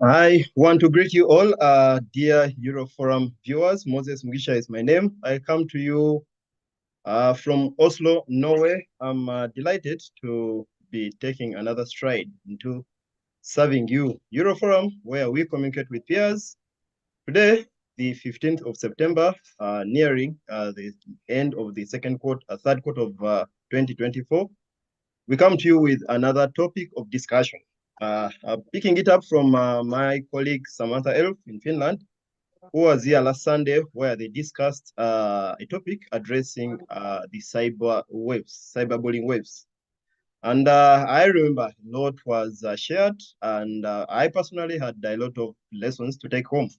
I want to greet you all, dear Euroforum viewers. Moses Mugisha is my name. I come to you from Oslo, Norway. I'm delighted to be taking another stride into serving you, Euroforum, where we communicate with peers. Today, the 15th of September, nearing the end of the third quarter of 2024, we come to you with another topic of discussion. Picking it up from my colleague Samantha Elf in Finland, who was here last Sunday, where they discussed a topic addressing the cyberbullying waves. And I remember a lot was shared, and I personally had a lot of lessons to take home.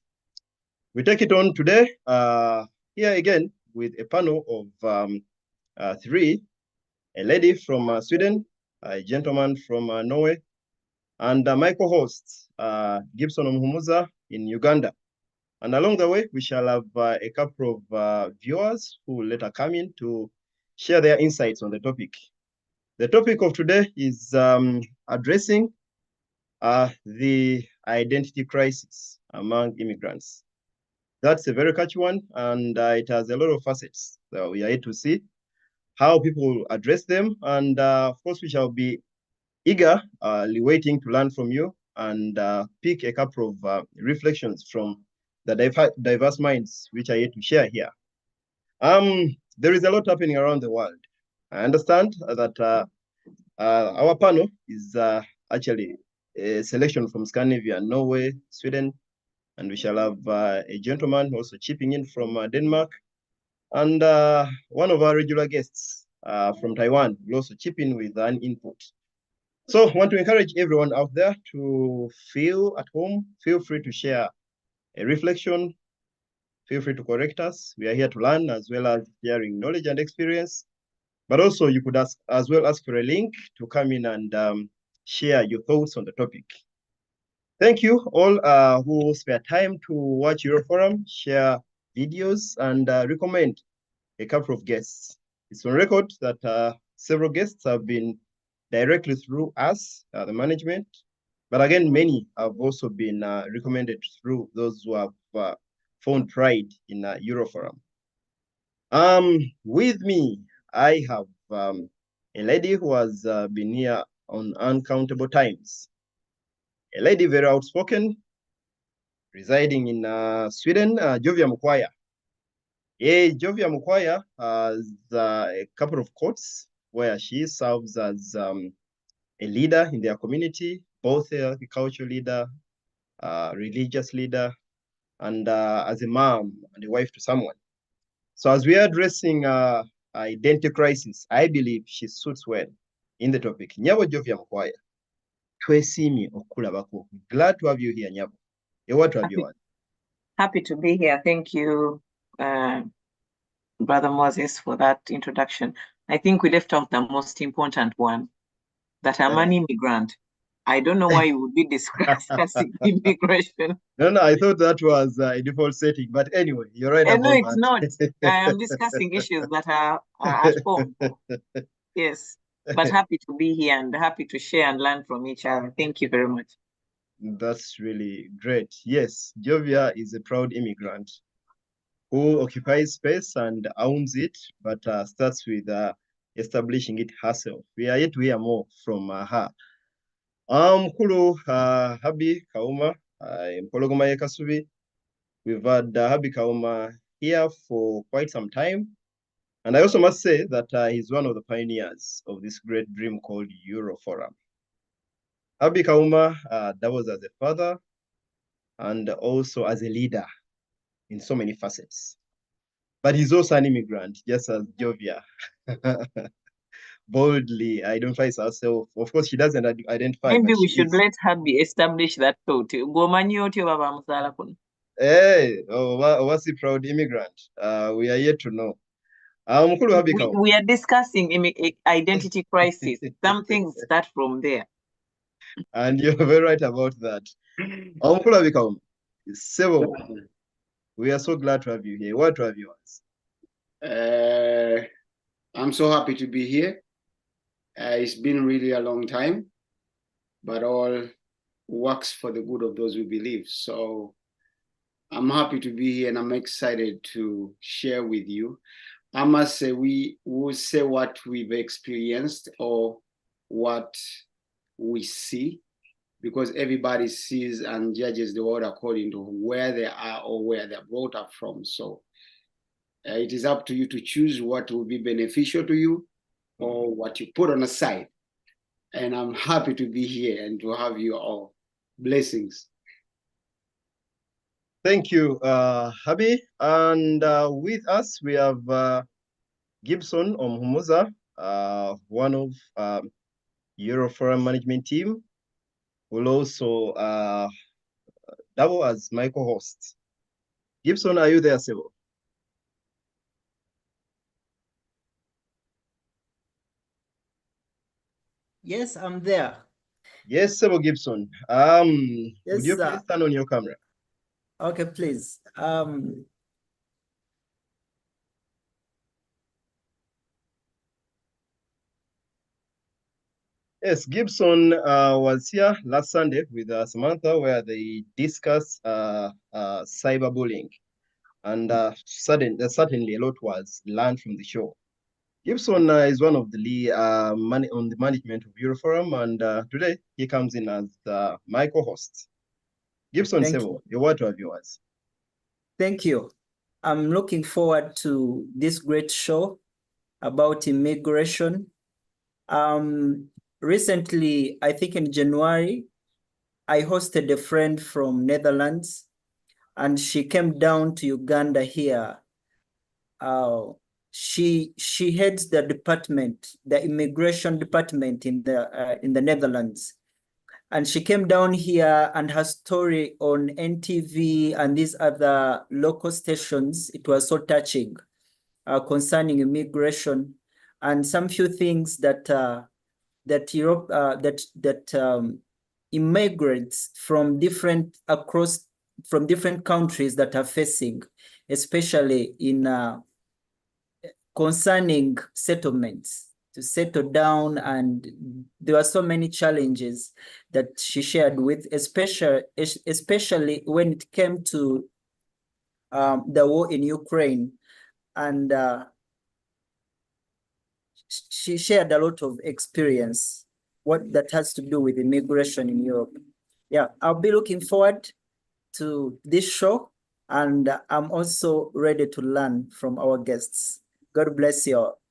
We take it on today, here again with a panel of three, a lady from Sweden, a gentleman from Norway, and my co-host, Gibson Omuhumuza in Uganda. And along the way, we shall have a couple of viewers who will later come in to share their insights on the topic. The topic of today is addressing the identity crisis among immigrants. That's a very catchy one, and it has a lot of facets. So we are here to see how people address them. And of course, we shall be eagerly waiting to learn from you and pick a couple of reflections from the diverse minds which are here to share here. There is a lot happening around the world. I understand that our panel is actually a selection from Scandinavia, Norway, Sweden, and we shall have a gentleman also chipping in from Denmark, and one of our regular guests from Taiwan will also chip in with an input. So I want to encourage everyone out there to feel at home, feel free to share a reflection, feel free to correct us. We are here to learn as well as sharing knowledge and experience. But also you could ask for a link to come in and share your thoughts on the topic. Thank you all who spare time to watch Euroforum, share videos, and recommend a couple of guests. It's on record that several guests have been directly through us, the management. But again, many have also been recommended through those who have found pride in Euroforum. With me, I have a lady who has been here on uncountable times. A lady very outspoken, residing in Sweden, Jovia Mukwaya. Jovia Mukwaya has a couple of courts where she serves as a leader in their community, both a cultural leader, religious leader, and as a mom and a wife to someone. So as we are addressing identity crisis, I believe she suits well in the topic. Nyabo Jovia Mukwaya, twesimi okulabako. Glad to have you here, Nyabo. What have you? Happy to be here. Thank you, Brother Moses, for that introduction. I think we left out the most important one, that I'm an immigrant. I don't know why you would be discussing immigration. No, I thought that was a default setting, but anyway, you're right about no, it's not. I am discussing issues that are at home. Yes, but happy to be here and happy to share and learn from each other. Thank you very much. That's really great. Yes, Jovia is a proud immigrant who occupies space and owns it, but starts with establishing it herself. We are yet to hear more from her. Mkulu Habi Kauma, Mpologoma Yekasubi. We've had Habi Kauma here for quite some time. And I also must say that he's one of the pioneers of this great dream called Euroforum. Habi Kauma doubles as a father and also as a leader in so many facets. But he's also an immigrant, just as Jovia boldly identifies herself. Of course, she doesn't identify. Maybe we should let Habi establish that thought. Hey, what's a proud immigrant? We are yet to know. We are discussing identity crisis. Some things start from there. And you're very right about that. We are so glad to have you here. What to have you as? I'm so happy to be here. It's been really a long time, but all works for the good of those who believe. So I'm happy to be here and I'm excited to share with you. I must say, we will say what we've experienced or what we see, because everybody sees and judges the world according to where they are or where they're brought up from. So it is up to you to choose what will be beneficial to you or what you put on the side. And I'm happy to be here and to have you all. Blessings. Thank you, Habi. And with us, we have Gibson Omhumuza, one of Euroforum management team, will also double as my co-host. Gibson, are you there, Sebo? Yes, I'm there. Yes, Sebo Gibson. Yes, would you sir. please turn on your camera? Okay, please. Yes, Gibson was here last Sunday with Samantha, where they discussed cyberbullying, and certainly a lot was learned from the show. Gibson is one of the on the management of Euroforum, and today he comes in as my co-host. Gibson Thank Sebo, you. your word to our viewers. Thank you. I'm looking forward to this great show about immigration. Recently, I think in January, I hosted a friend from Netherlands, and she came down to Uganda here. She heads the department, the immigration department in the Netherlands. And she came down here, and her story on NTV and these other local stations, it was so touching concerning immigration and some few things that immigrants from different countries that are facing, especially in concerning settlements, to settle down. And there were so many challenges that she shared with, especially when it came to the war in Ukraine. And she shared a lot of experience, what that has to do with immigration in Europe. Yeah, I'll be looking forward to this show, and I'm also ready to learn from our guests. God bless you all.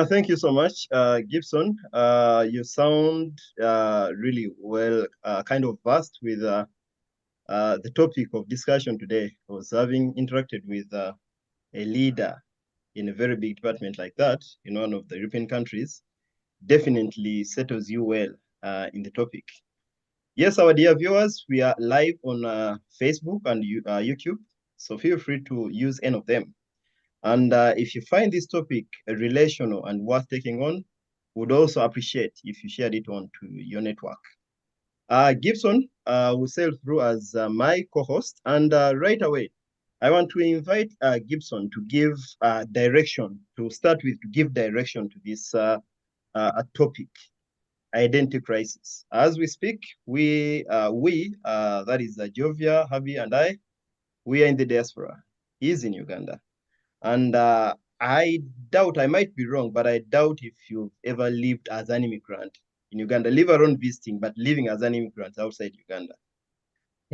Thank you so much, Gibson. You sound really well, kind of versed with the topic of discussion today. I was having interacted with a leader in a very big department like that in one of the European countries. Definitely settles you well in the topic. Yes, our dear viewers, we are live on Facebook and YouTube, so feel free to use any of them. And if you find this topic relational and worth taking on, would also appreciate if you shared it on to your network. Gibson will sail through as my co-host, and right away, I want to invite Gibson to give direction, to start with, to give direction to this topic, identity crisis. As we speak, that is Jovia, Javi, and I, we are in the diaspora. He's in Uganda. And I doubt, I might be wrong, but I doubt if you've ever lived as an immigrant in Uganda, live around visiting, but living as an immigrant outside Uganda.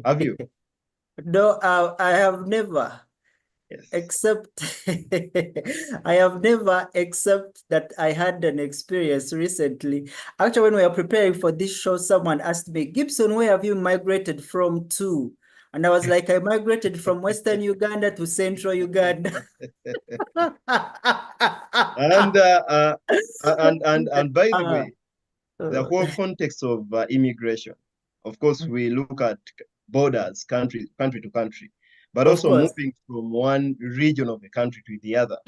Have you? No, I have never. Yes. Except I have never, except that I had an experience recently. Actually, when we were preparing for this show, someone asked me, Gibson, where have you migrated from to? And I was like, I migrated from Western Uganda to Central Uganda. And by the way, the whole context of immigration, of course, we look at borders, country to country, but Of also course. moving from one region of the country to the other.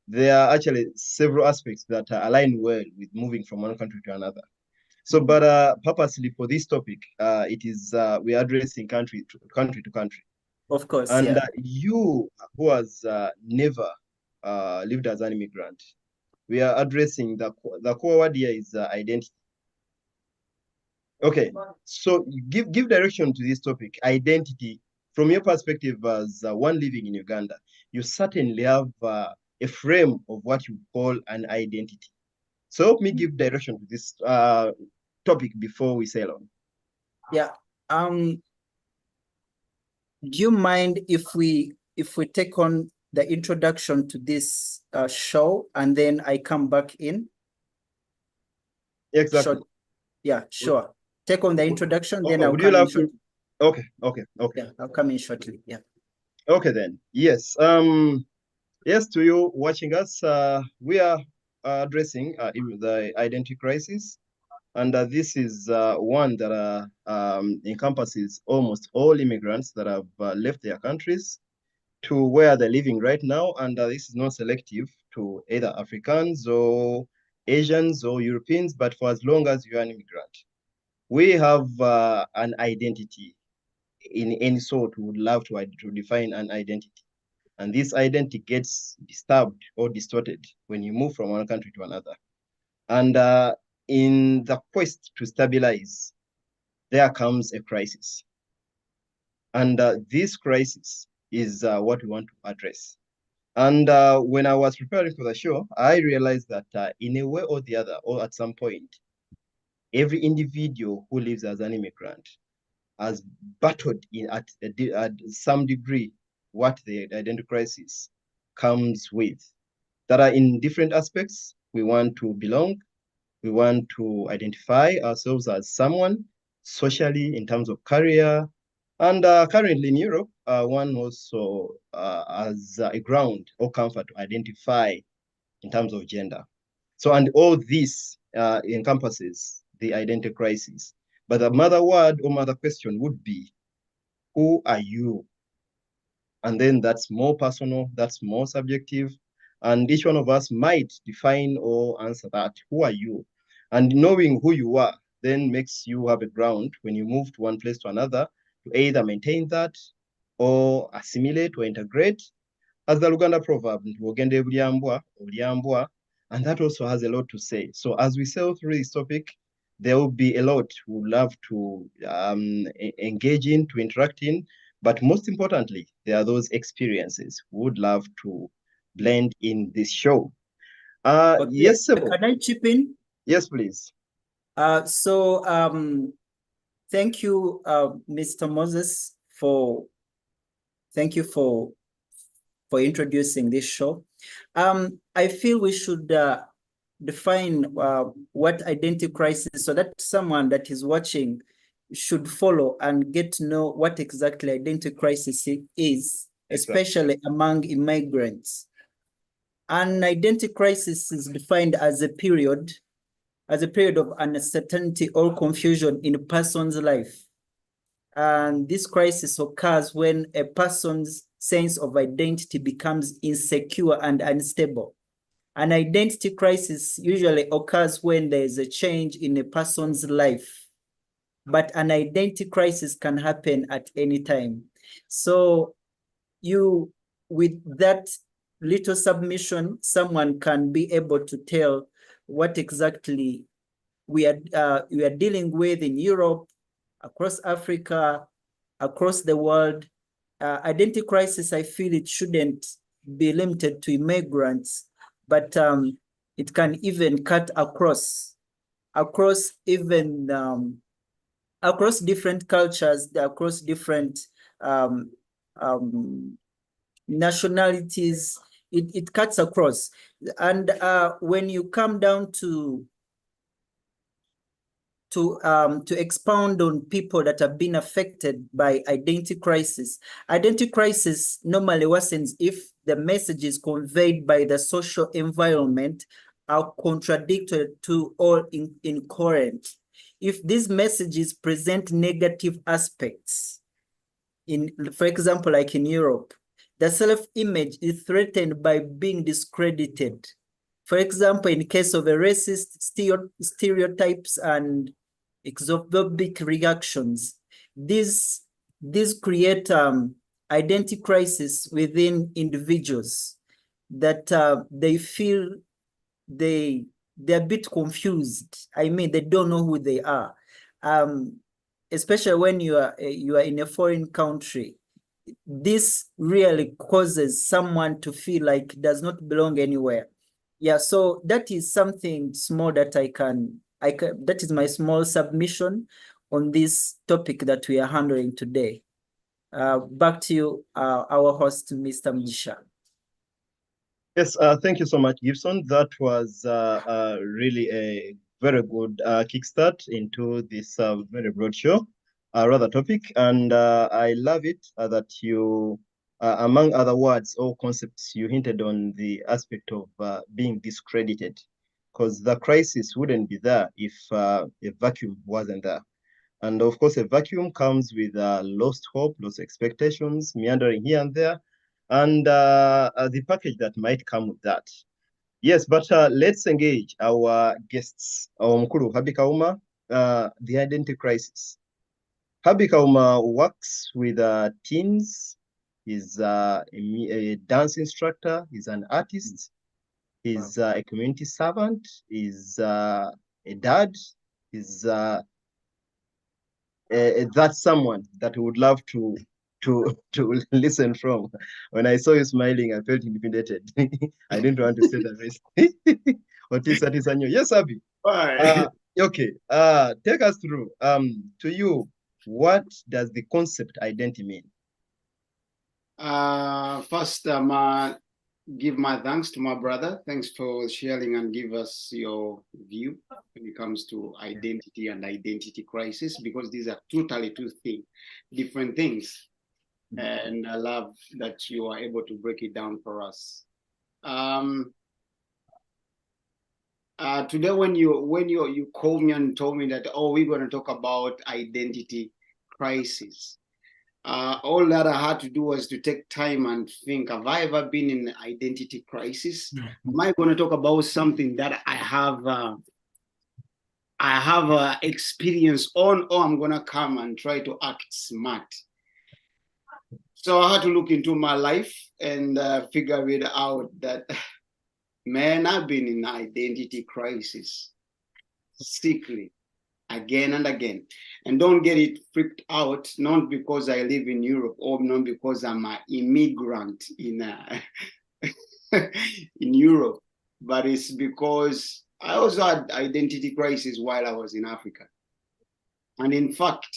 There are actually several aspects that align well with moving from one country to another. So, but purposely for this topic, it is we are addressing country to country. Of course, And yeah. you who has never lived as an immigrant, we are addressing the core word here is identity. Okay, so give direction to this topic, identity. From your perspective as one living in Uganda, you certainly have a frame of what you call an identity. So help me give direction to this topic before we sail on. Yeah. Do you mind if we take on the introduction to this show and then I come back in? Exactly. Short. Yeah, sure. Take on the introduction, then Okay, I'll would you come in love to? shortly. Okay. Yeah, I'll come in shortly. Yeah. Okay then. Yes. Yes, to you watching us, we are addressing the identity crisis, and this is one that encompasses almost all immigrants that have left their countries to where they're living right now, and this is not selective to either Africans or Asians or Europeans, but for as long as you're an immigrant. We have an identity in any sort. We would love to define an identity. And this identity gets disturbed or distorted when you move from one country to another. And in the quest to stabilize, there comes a crisis. And this crisis is what we want to address. And when I was preparing for the show, I realized that in a way or the other, or at some point, every individual who lives as an immigrant has battled at some degree what the identity crisis comes with. That are in different aspects. We want to belong. We want to identify ourselves as someone socially in terms of career. And currently in Europe, one also has a ground or comfort to identify in terms of gender. So, and all this encompasses the identity crisis. But the mother word or mother question would be, who are you? And then that's more personal, that's more subjective. And each one of us might define or answer that. Who are you? And knowing who you are then makes you have a ground when you move to one place to another to either maintain that or assimilate or integrate. As the Luganda proverb, "Ogende bulyambwa, olyambwa," and that also has a lot to say. So as we sail through this topic, there will be a lot we would love to engage in, to interact in, but most importantly, there are those experiences we would love to blend in this show. Okay. Yes, sir. Can I chip in? Yes, please. Thank you, Mr. Moses, thank you for introducing this show. I feel we should define what identity crisis, so that someone that is watching should follow and get to know what exactly identity crisis is, especially among immigrants. An identity crisis is defined as a period of uncertainty or confusion in a person's life. And this crisis occurs when a person's sense of identity becomes insecure and unstable. An identity crisis usually occurs when there is a change in a person's life, but an identity crisis can happen at any time. So with that little submission, someone can be able to tell what exactly we are dealing with in Europe, across Africa, across the world. Identity crisis, I feel it shouldn't be limited to immigrants, but it can even cut across even across different cultures, across different nationalities. It cuts across. And when you come down to expound on people that have been affected by identity crisis normally worsens if the messages conveyed by the social environment are contradictory to or incoherent. If these messages present negative aspects, for example, like in Europe, the self-image is threatened by being discredited. For example, in case of a racist stereotypes and xenophobic reactions, these create identity crisis within individuals that they feel they're a bit confused. I mean, they don't know who they are. especially when you are in a foreign country, this really causes someone to feel like does not belong anywhere. Yeah, so that is something small that I can that is my small submission on this topic that we are handling today. Back to you, our host, Mr. Mjisha. Yes, thank you so much, Gibson. That was really a very good kickstart into this very broad show, rather topic. And I love it that you, among other words or concepts, you hinted on the aspect of being discredited, because the crisis wouldn't be there if a vacuum wasn't there. And of course, a vacuum comes with lost hope, lost expectations, meandering here and there, and the package that might come with that. Yes, but let's engage our guests. Mkulu Habi Kauma, the identity crisis. Habi Kauma works with teens. He's a dance instructor. He's an artist. He's a community servant. He's a dad. He's that's someone that would love to listen from. When I saw you smiling, I felt intimidated. I didn't want to say the rest. Yes, Abby. Okay. Take us through. To you, what does the concept identity mean? First, give my thanks to my brother. Thanks for sharing and give us your view when it comes to identity and identity crisis, because these are totally different things. And I love that you are able to break it down for us. Today, when you called me and told me that, oh, we're going to talk about identity crisis, all that I had to do was to take time and think, have I ever been in an identity crisis? Am I going to talk about something that I have experience on, or I'm going to come and try to act smart? So I had to look into my life and figure it out that, man, I've been in identity crisis, sickly, again and again. And don't get it freaked out, not because I live in Europe or not because I'm an immigrant in in Europe, but it's because I also had identity crisis while I was in Africa. And in fact,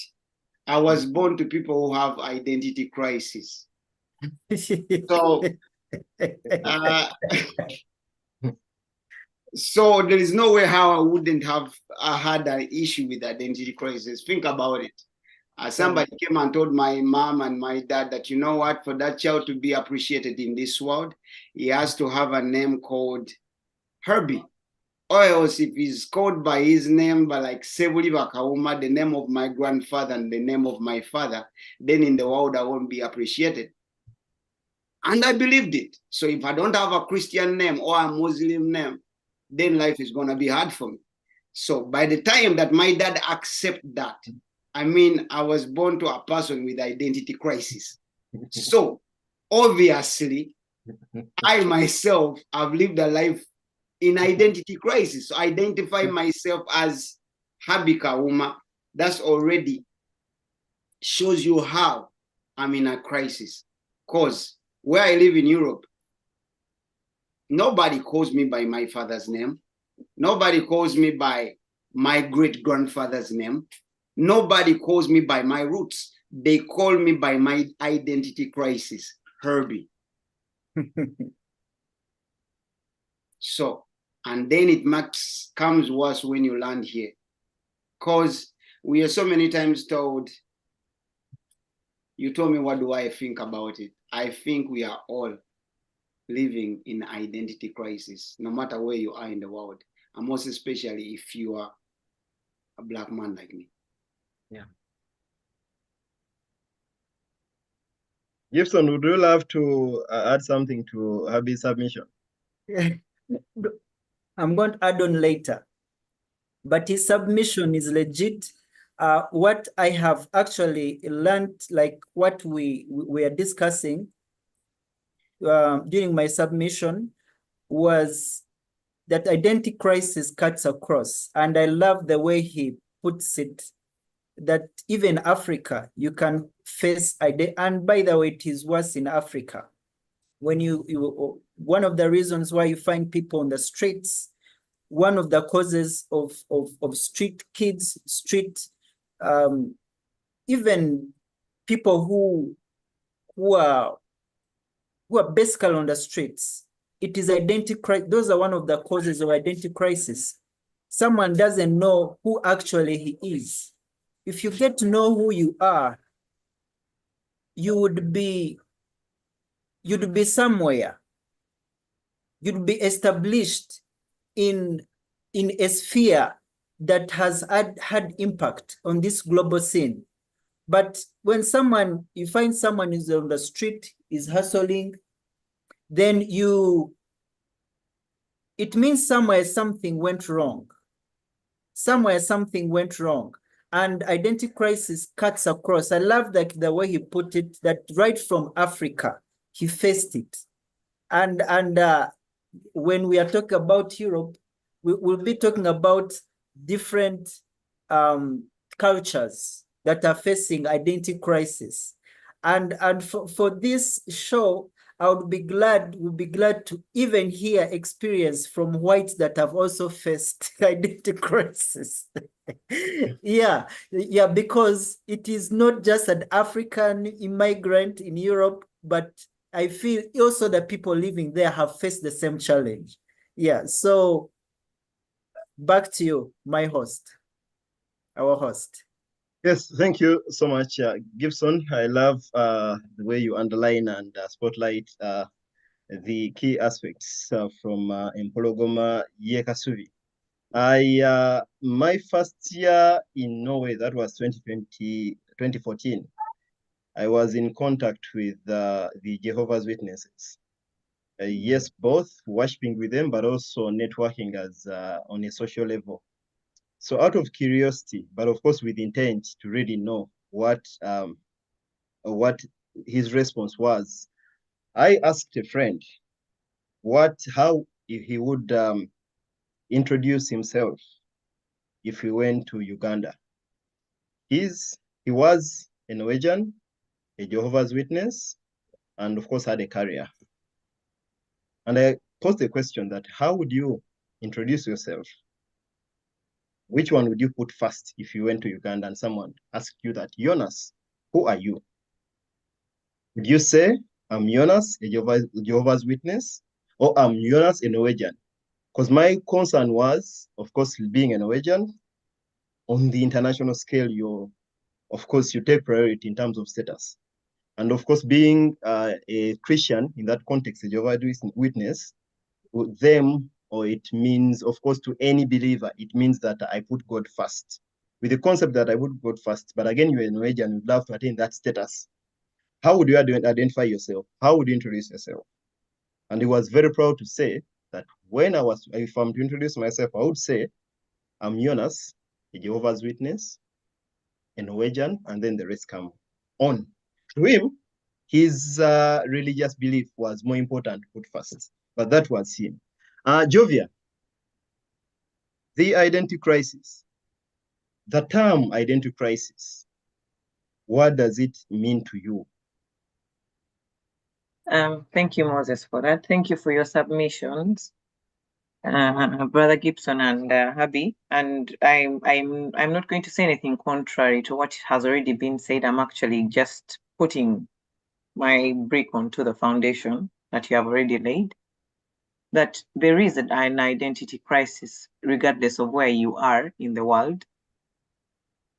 I was born to people who have identity crisis. So so there is no way how I wouldn't have had an issue with identity crisis. Think about it. Somebody came and told my mom and my dad that, you know what, for that child to be appreciated in this world, he has to have a name called Herbie. Or else if he's called by his name, by like Sebuli Bakauma, the name of my grandfather and the name of my father, then in the world I won't be appreciated. And I believed it. So if I don't have a Christian name or a Muslim name, then life is going to be hard for me. So by the time that my dad accepted that, I mean, I was born to a person with identity crisis. So obviously, I myself have lived a life in identity crisis. So identify myself as Habika Uma, that's already shows you how I'm in a crisis. Because where I live in Europe, nobody calls me by my father's name. Nobody calls me by my great-grandfather's name. Nobody calls me by my roots. They call me by my identity crisis, Herbie. So, and then it comes worse when you land here. Because we are so many times told, you told me, what do I think about it? I think we are all living in identity crisis, no matter where you are in the world, and most especially if you are a Black man like me. Yeah. Gibson, would you love to add something to Habi's submission? I'm going to add on later, but his submission is legit. What I have actually learned, like what we are discussing during my submission, was that identity crisis cuts across. And I love the way he puts it that even Africa, you can face, and by the way, it is worse in Africa. When one of the reasons why you find people on the streets, one of the causes of street kids, even people who are basically on the streets, it is identity crisis. Those are one of the causes of identity crisis. Someone doesn't know who actually he is. If you get to know who you are, you'd be somewhere. You'd be established in a sphere that has had impact on this global scene. But when you find someone is on the street, is hustling, then it means somewhere something went wrong. Somewhere something went wrong. And identity crisis cuts across. I love the way he put it, that right from Africa, he faced it. And when we are talking about Europe, we'll be talking about different cultures that are facing identity crisis. And for this show, we'll be glad to even hear experience from whites that have also faced identity crisis. Yeah, because it is not just an African immigrant in Europe, but I feel also the people living there have faced the same challenge. Yeah, so back to you, our host. Yes, thank you so much, Gibson. I love the way you underline and spotlight the key aspects from Empologoma Yekasuvi. My first year in Norway, that was 2014, I was in contact with the Jehovah's Witnesses. Yes, both worshiping with them, but also networking as on a social level. So out of curiosity, but of course with intent to really know what his response was, I asked a friend how he would introduce himself if he went to Uganda. He was a Norwegian, a Jehovah's Witness, and of course had a career. And I posed the question that how would you introduce yourself? Which one would you put first if you went to Uganda and someone asked you that, Jonas, who are you? Would you say, I'm Jonas, a Jehovah's Witness, or I'm Jonas, a Norwegian? Because my concern was, of course, being a Norwegian, on the international scale, you take priority in terms of status. And of course, being a Christian in that context, a Jehovah's Witness, it means, of course, to any believer, it means that I put God first. With the concept that I put God first, but again, you're a Norwegian, you'd love to attain that status. How would you identify yourself? How would you introduce yourself? And he was very proud to say that if I'm to introduce myself, I would say, I'm Jonas, a Jehovah's Witness, a Norwegian, and then the rest come on. To him, his religious belief was more important to put first, but that was him. Jovia, the identity crisis, the term identity crisis, what does it mean to you? Thank you, Moses, for that. Thank you for your submissions, Brother Gibson and Habi. And I'm not going to say anything contrary to what has already been said. I'm actually just putting my brick onto the foundation that you have already laid. That there is an identity crisis, regardless of where you are in the world,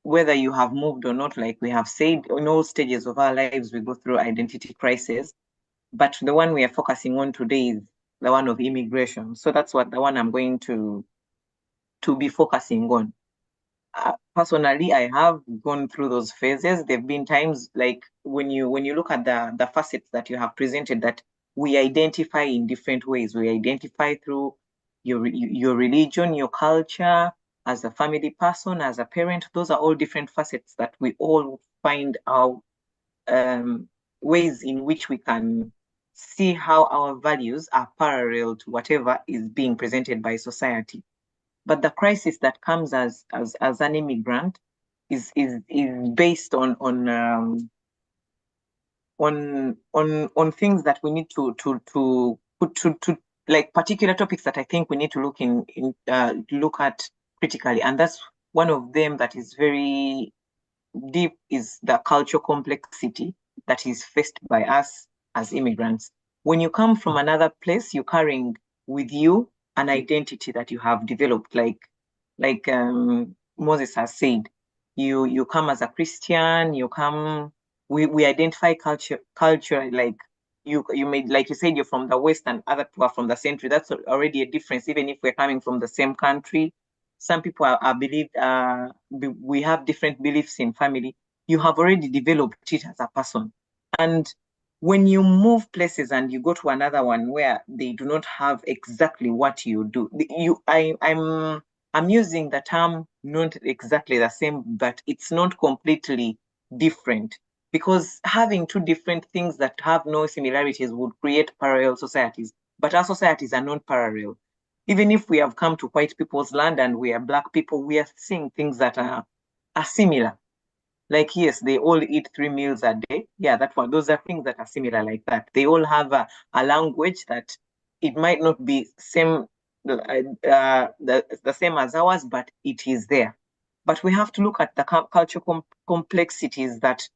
whether you have moved or not. Like we have said, in all stages of our lives, we go through identity crisis. But the one we are focusing on today is the one of immigration. So that's the one I'm going to be focusing on. Personally, I have gone through those phases. There've been times like when you look at the facets that you have presented, that we identify in different ways. We identify through your religion, your culture, as a family person, as a parent. Those are all different facets that we all find our ways in which we can see how our values are parallel to whatever is being presented by society. But the crisis that comes as an immigrant based on things that we need to like particular topics that I think we need to look at critically, and that's one of them that is very deep, is the cultural complexity that is faced by us as immigrants. When you come from another place, you're carrying with you an identity that you have developed, like Moses has said. You come as a Christian, we identify culture, like you made, like you said, you're from the West and other people are from the Central. That's already a difference, even if we're coming from the same country. Some people we have different beliefs in family. You have already developed it as a person. And when you move places and you go to another one where they do not have exactly what you do, I'm using the term not exactly the same, but it's not completely different, because having two different things that have no similarities would create parallel societies. But our societies are not parallel. Even if we have come to white people's land and we are Black people, we are seeing things that are similar. Like, yes, they all eat 3 meals a day. Yeah, that one. Those are things that are similar like that. They all have a language that it might not be same, the same as ours, but it is there. But we have to look at the cultural complexities that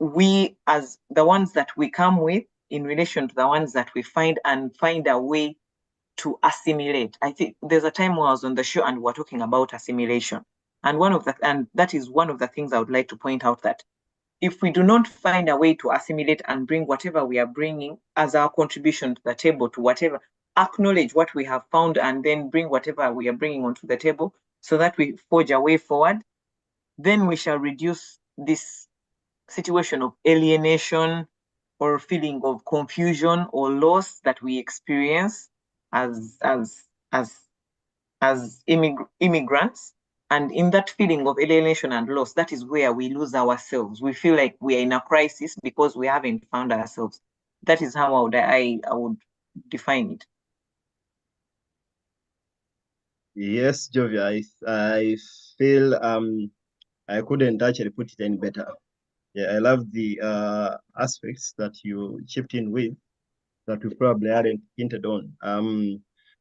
we, as the ones that we come with, in relation to the ones that we find, and find a way to assimilate. I think there's a time when I was on the show and we're talking about assimilation. And that is one of the things I would like to point out, that if we do not find a way to assimilate and bring whatever we are bringing as our contribution to the table, to whatever, acknowledge what we have found and then bring whatever we are bringing onto the table so that we forge a way forward, then we shall reduce this situation of alienation or feeling of confusion or loss that we experience as immigrants. And in that feeling of alienation and loss, that is where we lose ourselves. We feel like we are in a crisis because we haven't found ourselves. That is how I would define it. Yes, Jovia, I feel I couldn't actually put it any better. Yeah, I love the aspects that you chipped in with that we probably hadn't hinted on.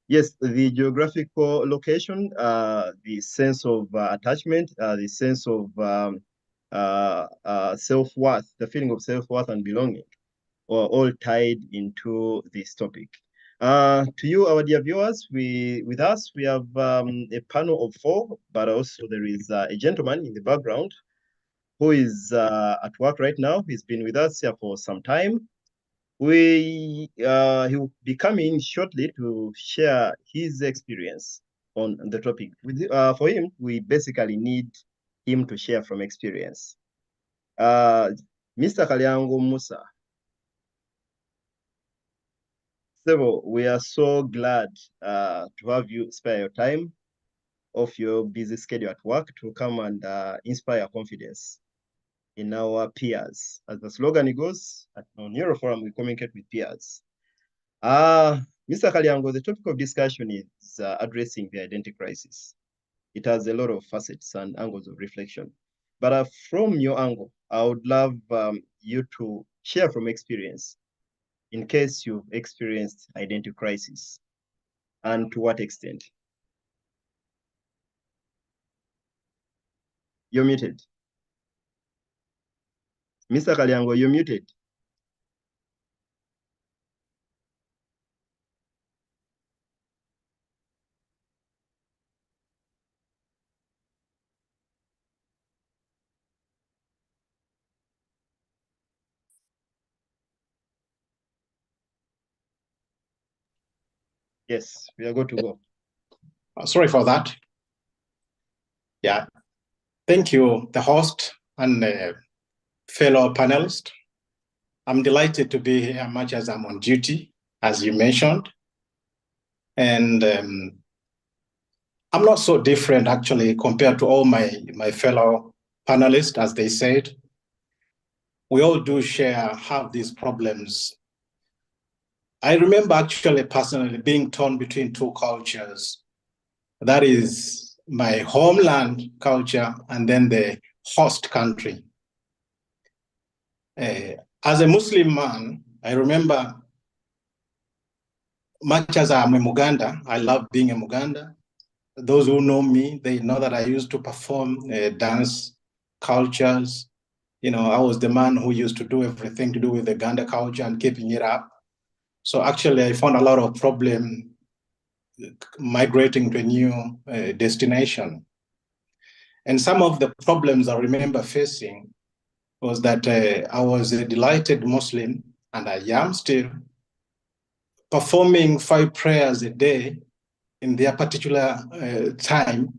Yes, the geographical location, the sense of attachment, the sense of self-worth, the feeling of self-worth and belonging, are all tied into this topic. To you, our dear viewers, with us, we have a panel of 4, but also there is a gentleman in the background who is at work right now. He's been with us here for some time. He will be coming shortly to share his experience on the topic. For him, we basically need him to share from experience. Mr. Kalyango Musa, Sebo, we are so glad to have you spare your time off your busy schedule at work to come and inspire confidence in our peers. As the slogan goes, at Neuroforum, we communicate with peers. Mr. Kalyango, the topic of discussion is addressing the identity crisis. It has a lot of facets and angles of reflection. But from your angle, I would love you to share from experience, in case you've experienced identity crisis, and to what extent. You're muted. Mr. Kalyango, you're muted. Yes, we are good to go. Sorry for that. Yeah. Thank you, the host and fellow panelists. I'm delighted to be here much as I'm on duty, as you mentioned. And I'm not so different, actually, compared to all my fellow panelists, as they said. We all do have these problems. I remember actually personally being torn between 2 cultures. That is my homeland culture and then the host country. As a Muslim man, I remember, much as I'm a Muganda, I love being a Muganda. Those who know me, they know that I used to perform dance cultures. You know, I was the man who used to do everything to do with the Ganda culture and keeping it up. So actually, I found a lot of problem migrating to a new destination. And some of the problems I remember facing was that I was a delighted Muslim, and I am still, performing 5 prayers a day in their particular time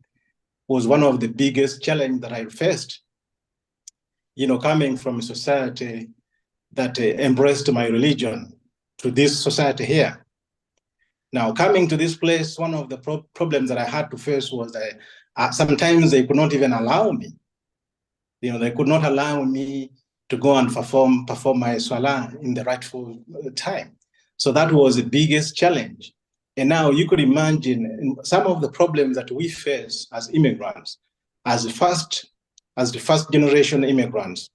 was one of the biggest challenges that I faced. You know, coming from a society that embraced my religion to this society here. Now, coming to this place, one of the problems that I had to face was that sometimes they could not even allow me. You know, they could not allow me to go and perform my salah in the rightful time. So that was the biggest challenge. And now you could imagine some of the problems that we face as immigrants, as the first generation immigrants.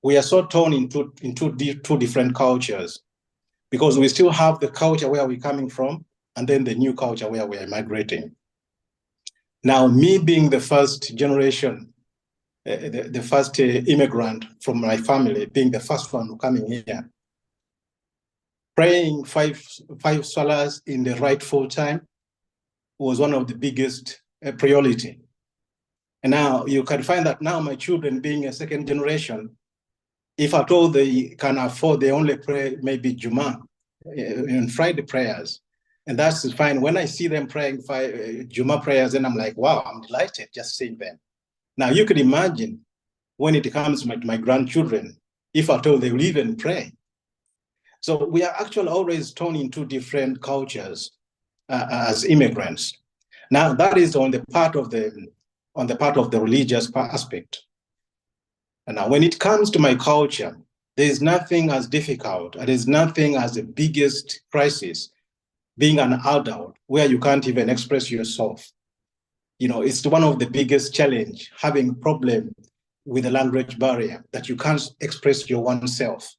We are so torn into two different cultures, because we still have the culture where we're coming from and then the new culture where we are migrating. Now, me being the first generation, the first immigrant from my family, being the first one coming here, praying five salahs in the rightful time was one of the biggest priority. And now you can find that now my children being a second generation, if at all they can afford, they only pray maybe Juma and Friday prayers. And that's fine. When I see them praying Juma prayers, then I'm like, wow, I'm delighted just seeing them. Now you could imagine when it comes to my grandchildren, if at all they will even pray. So we are actually always torn into different cultures as immigrants. Now that is on the part of the religious aspect. And now when it comes to my culture, there is nothing as difficult, there is nothing as the biggest crisis, being an adult where you can't even express yourself. You know, it's one of the biggest challenge, having problem with the language barrier, that you can't express your oneself.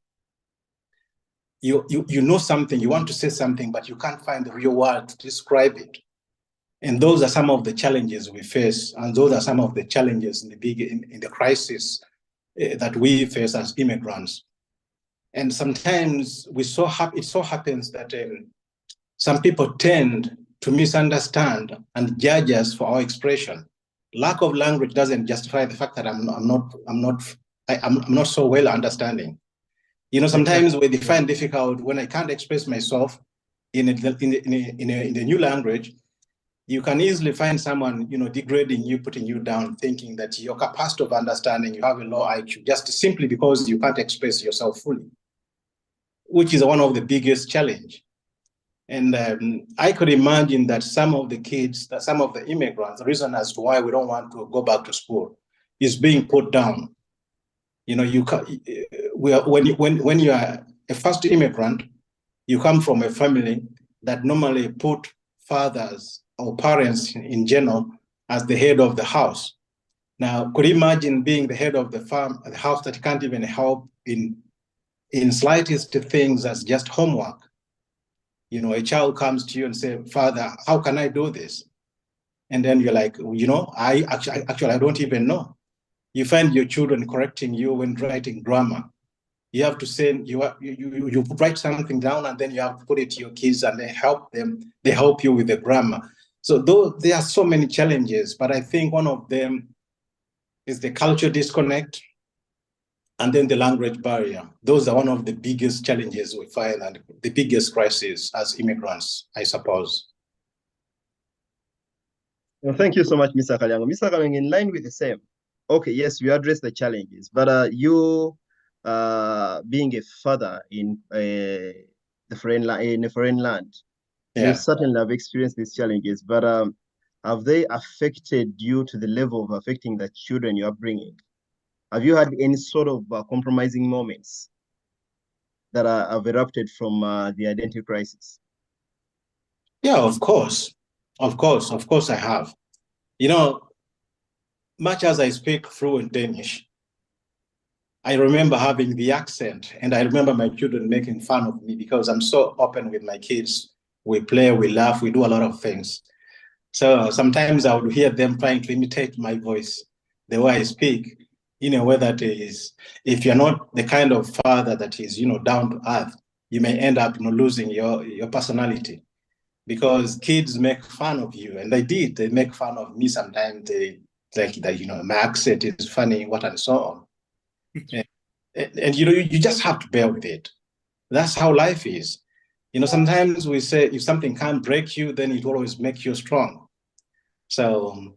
You know something, you want to say something, but you can't find the real word to describe it. And those are some of the challenges we face, and those are some of the challenges in the crisis that we face as immigrants. And sometimes it so happens that some people tend to misunderstand and judge us for our expression. Lack of language doesn't justify the fact that I'm not so well understanding. You know, sometimes we find difficult when I can't express myself in a new language. You can easily find someone, you know, degrading you, putting you down, thinking that your capacity of understanding, you have a low IQ, just simply because you can't express yourself fully, which is one of the biggest challenge. And I could imagine that some of the kids, that some of the immigrants, the reason as to why we don't want to go back to school is being put down. You know, when you are a first immigrant, you come from a family that normally put fathers or parents in general as the head of the house. Now, could you imagine being the head of the house that can't even help in slightest things as just homework? You know, a child comes to you and say, "Father, how can I do this?" And then you're like, you know, I don't even know. You find your children correcting you when writing grammar. You have to say, you write something down and then you have to put it to your kids and they help you with the grammar. So there are so many challenges, but I think one of them is the culture disconnect and then the language barrier. Those are one of the biggest challenges we find and the biggest crisis as immigrants, I suppose. Well, thank you so much, Mr. Kalyango. Mr. Kalyango, in line with the same. Okay, yes, you address the challenges, but you being a father in a foreign land, Yeah. you certainly have experienced these challenges, but have they affected you to the level of affecting the children you are bringing? Have you had any sort of compromising moments that have erupted from the identity crisis? Yeah, of course I have. You know, much as I speak fluent Danish, I remember having the accent, and I remember my children making fun of me because I'm so open with my kids. We play, we laugh, we do a lot of things. So sometimes I would hear them trying to imitate my voice, the way I speak, in a way that is, if you're not the kind of father that is, down to earth, you may end up, losing your personality, because kids make fun of you, and they did. They make fun of me sometimes. They like that, my accent is funny, what and so on. And you just have to bear with it. That's how life is. Sometimes we say if something can't break you, then it will always make you strong. So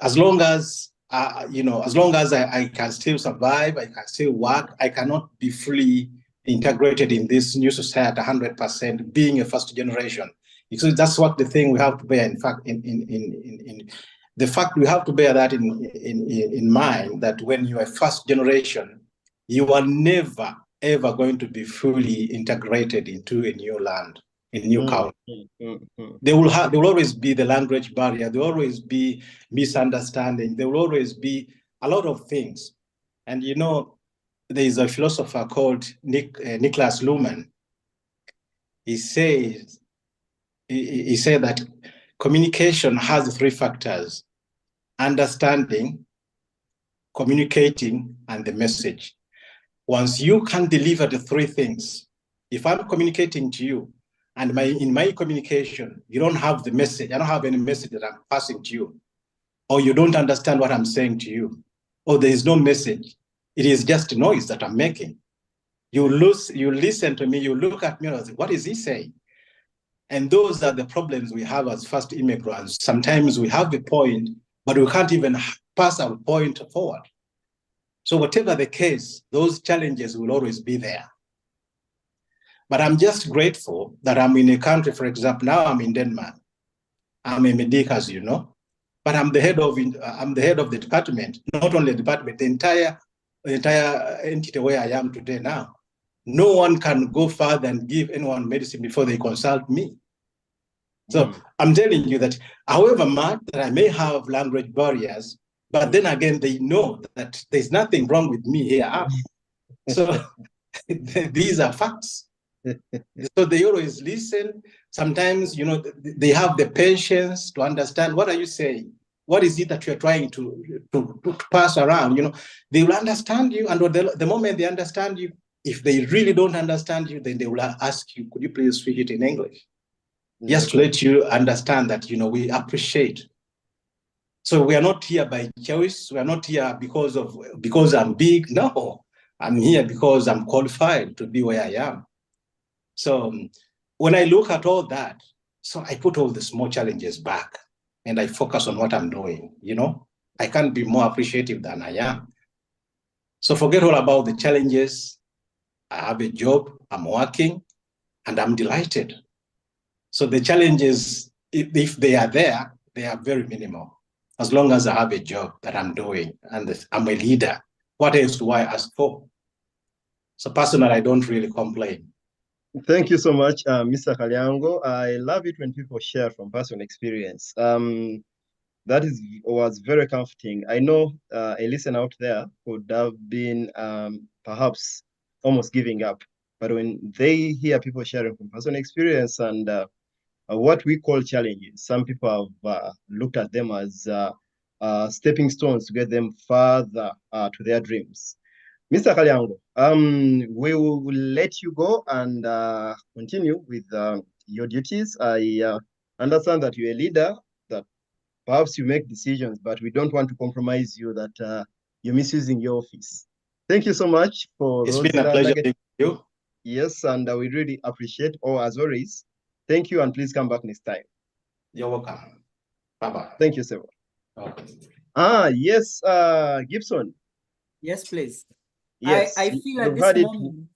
as long as I can still survive, I can still work, I cannot be fully integrated in this new society 100%, being a first generation. Because that's what the thing we have to bear. In fact, in the fact we have to bear that in mind, that when you are first generation, you are never ever going to be fully integrated into a new land, a new country. There will always be the language barrier. There will always be misunderstanding. There will always be a lot of things. And there is a philosopher called Niklas Luhmann. He said that communication has 3 factors: understanding, communicating, and the message. Once you can deliver the 3 things, if I'm communicating to you, and in my communication, you don't have the message, I don't have any message that I'm passing to you, or you don't understand what I'm saying to you, or there is no message, it is just a noise that I'm making. You listen to me, you look at me and say, what is he saying? And those are the problems we have as first immigrants. Sometimes we have the point, but we can't even pass our point forward. So whatever the case, those challenges will always be there. But I'm just grateful that I'm in a country, for example, now I'm in Denmark. I'm a medic, as you know, but I'm the head of the department, not only the department, the entire entity where I am today now. No one can go further and give anyone medicine before they consult me. So I'm telling you that however much that I may have language barriers, but then again, they know that there's nothing wrong with me here. So these are facts. So they always listen. Sometimes, they have the patience to understand, what are you saying? What is it that you're trying to pass around? They will understand you. And the moment they understand you, if they really don't understand you, then they will ask you, could you please speak it in English? Just to let you understand that, we appreciate. So we are not here by choice. We are not here because I'm big. No, I'm here because I'm qualified to be where I am. So when I look at all that, so I put all the small challenges back and I focus on what I'm doing. I can't be more appreciative than I am. So forget all about the challenges. I have a job, I'm working, and I'm delighted. So the challenges, if they are there, they are very minimal. As long as I have a job that I'm doing and I'm a leader, what else do I ask for? So personally, I don't really complain. Thank you so much, Mr. Kalyango. I love it when people share from personal experience. That was very comforting. I know a listener out there could have been perhaps almost giving up, but when they hear people sharing from personal experience and what we call challenges, some people have looked at them as stepping stones to get them further to their dreams. Mr. Kalyango, we will let you go and continue with your duties. I understand that you're a leader, that perhaps you make decisions, but we don't want to compromise you that you're misusing your office. Thank you so much for It's been a pleasure being with you. Yes, and we really appreciate, as always. Thank you, and please come back next time. You're welcome. Bye-bye. Thank you, sir. Okay. Yes, Gibson. Yes, please. Yes, I feel at this moment,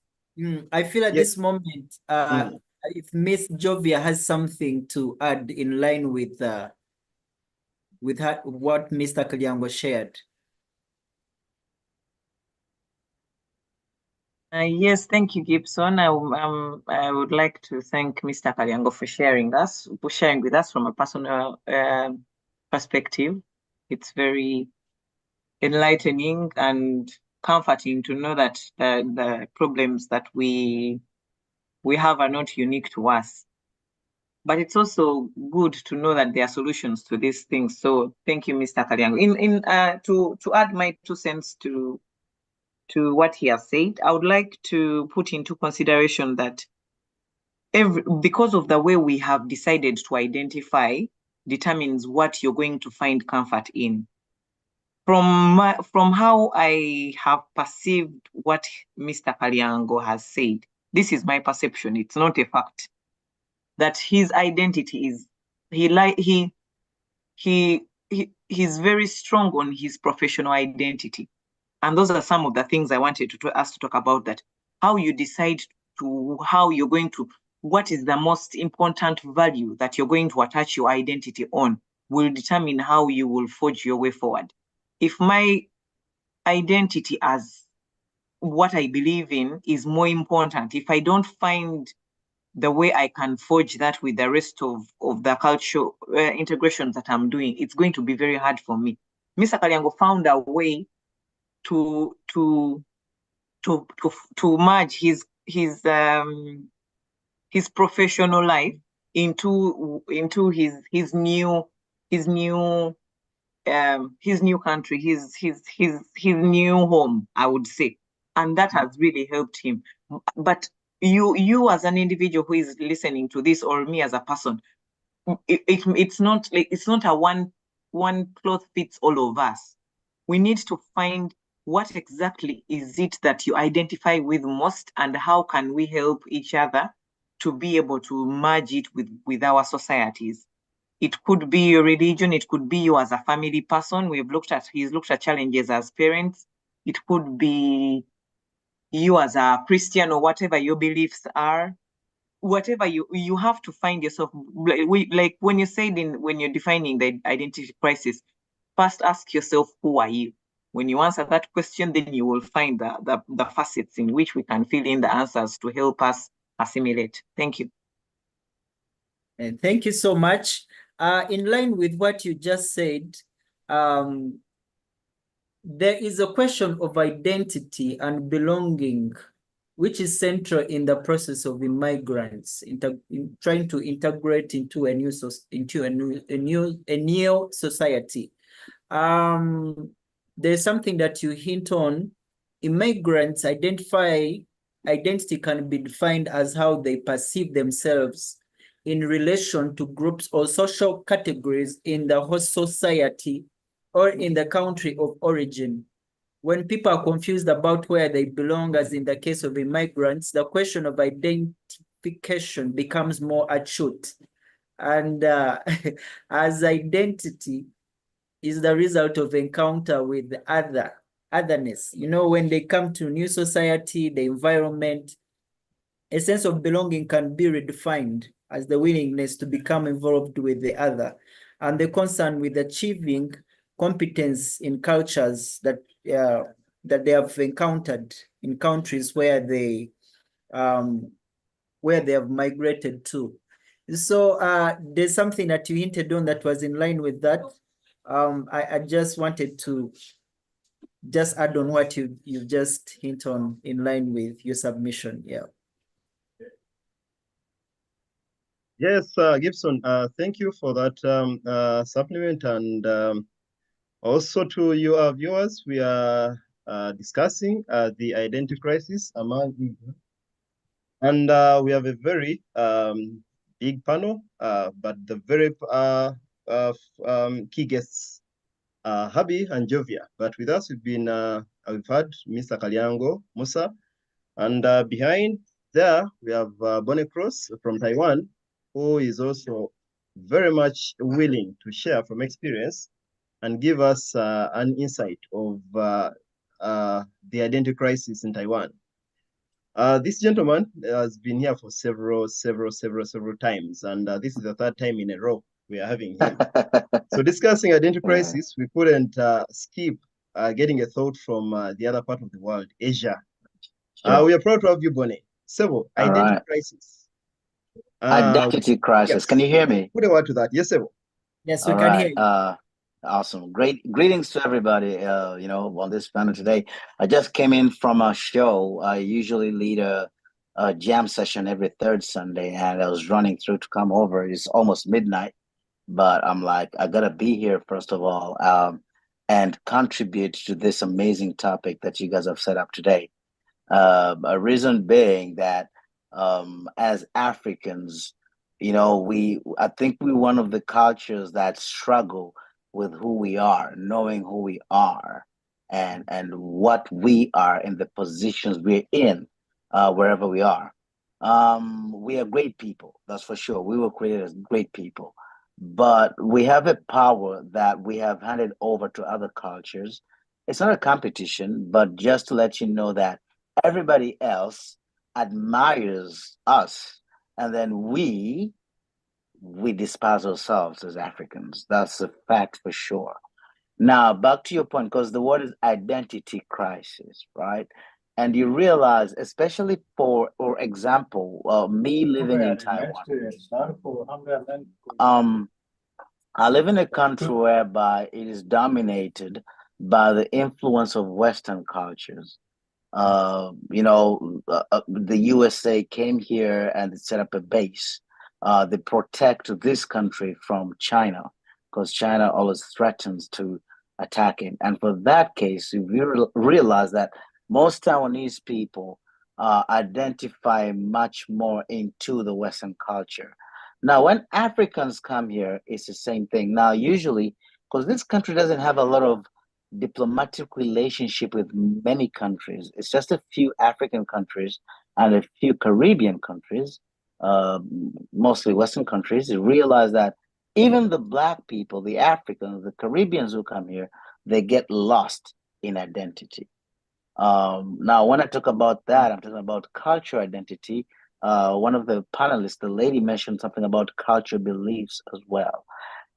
I feel at this moment, if Miss Jovia has something to add in line with what Mr. Kalyango shared. Yes, thank you, Gibson. I would like to thank Mr. Kalyango for sharing with us from a personal perspective. It's very enlightening and comforting to know that the problems that we have are not unique to us. But it's also good to know that there are solutions to these things. So thank you, Mr. Kalyango. To add my 2 cents to what he has said, I would like to put into consideration that because of the way we have decided to identify determines what you're going to find comfort in. From how I have perceived what Mr. Kalyango has said, this is my perception, it's not a fact, that his identity is, he's very strong on his professional identity. And those are some of the things I wanted us to talk about, that how you decide how you're going to, what is the most important value that you're going to attach your identity on will determine how you will forge your way forward. If my identity as what I believe in is more important, if I don't find the way I can forge that with the rest of the cultural integrations that I'm doing, it's going to be very hard for me. Mr. Kalyango found a way to merge his professional life into his new country, his new home, I would say, and that has really helped him. But you as an individual who is listening to this, or me as a person, it's not a one cloth fits all of us. We need to find what exactly is it that you identify with most, and how can we help each other to be able to merge it with our societies. It could be your religion, it could be you as a family person. He's looked at challenges as parents. It could be you as a Christian, or whatever your beliefs are. Whatever you have to find yourself, like when you said when you're defining the identity crisis, first ask yourself, who are you? When you answer that question, then you will find the facets in which we can fill in the answers to help us assimilate. Thank you. And thank you so much. In line with what you just said, there is a question of identity and belonging, which is central in the process of immigrants in trying to integrate into a new society. There's something that you hint on. Immigrants' identity can be defined as how they perceive themselves in relation to groups or social categories in the host society or in the country of origin. When people are confused about where they belong, as in the case of immigrants, the question of identification becomes more acute. And as identity is the result of encounter with otherness, when they come to new society, the environment, a sense of belonging can be redefined as the willingness to become involved with the other, and the concern with achieving competence in cultures that they have encountered in countries where they have migrated to. So there's something that you hinted on that was in line with that. I just wanted to just add on what you just hint on in line with your submission. Yeah. Yes, Gibson, thank you for that supplement, and also to your viewers, we are discussing the identity crisis among immigrants, and we have a very big panel, but the very key guests, Habi and Jovia. But with us, we've had Mr. Kalyango Musa, and behind there we have Bonnie Cross from Taiwan, who is also very much willing to share from experience and give us an insight of the identity crisis in Taiwan. This gentleman has been here for several times, and this is the 3rd time in a row we are having him. So discussing identity crisis, we couldn't skip getting a thought from the other part of the world, Asia. Sure. We are proud to have you, Bonnie. So, identity crisis. Identity crisis. Yes. Can you hear me? Put a word to that. Yes, sir. Yes, we All can right. hear you. Awesome. Greetings to everybody, on this panel today. I just came in from a show. I usually lead a jam session every third Sunday, and I was running through to come over. It's almost midnight, but I'm like, I gotta be here first of all, and contribute to this amazing topic that you guys have set up today. A reason being that as Africans, I think we're one of the cultures that struggle with who we are, knowing who we are, and what we are in the positions we're in, wherever we are. We are great people, that's for sure. We were created as great people, but we have a power that we have handed over to other cultures. It's not a competition, but just to let you know that everybody else admires us, and then we despise ourselves as Africans. That's a fact for sure. Now back to your point, because the word is identity crisis, right? And you realize, especially for example, me living in Taiwan, I live in a country whereby it is dominated by the influence of Western cultures. The USA came here and set up a base. They protect this country from China because China always threatens to attack it. And for that case, we realize that most Taiwanese people identify much more into the Western culture. Now, when Africans come here, it's the same thing. Now, usually, because this country doesn't have a lot of diplomatic relationship with many countries. It's just a few African countries and a few Caribbean countries, mostly Western countries. You realize that even the Black people, the Africans, the Caribbeans who come here, they get lost in identity. Now, when I talk about that, I'm talking about cultural identity. One of the panelists, the lady, mentioned something about cultural beliefs as well.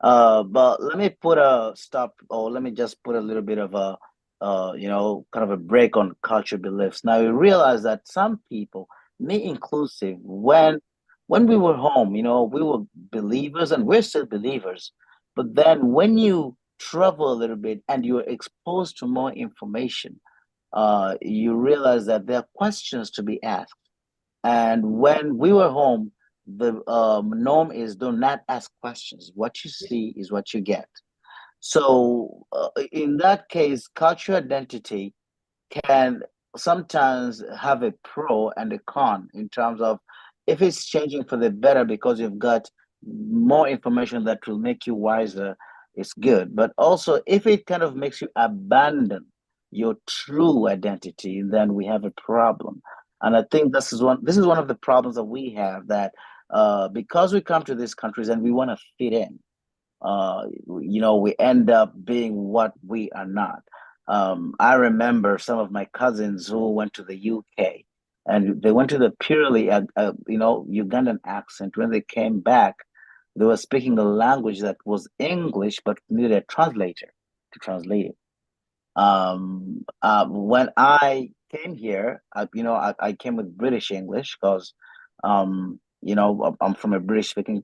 But let me put a stop, or let me just put a little bit of a, kind of a break on culture beliefs. Now you realize that some people, me inclusive, when we were home, we were believers and we're still believers. But then when you travel a little bit and you're exposed to more information, you realize that there are questions to be asked. And when we were home, the norm is do not ask questions. What you see is what you get. So, in that case, cultural identity can sometimes have a pro and a con in terms of if it's changing for the better because you've got more information that will make you wiser, it's good. But also, if it kind of makes you abandon your true identity, then we have a problem. And I think this is one of the problems that we have, that because we come to these countries and we want to fit in, we end up being what we are not. I remember some of my cousins who went to the UK, and they went to the purely, Ugandan accent. When they came back, they were speaking a language that was English, but needed a translator to translate it. When I came here, I came with British English because, I'm from a British speaking,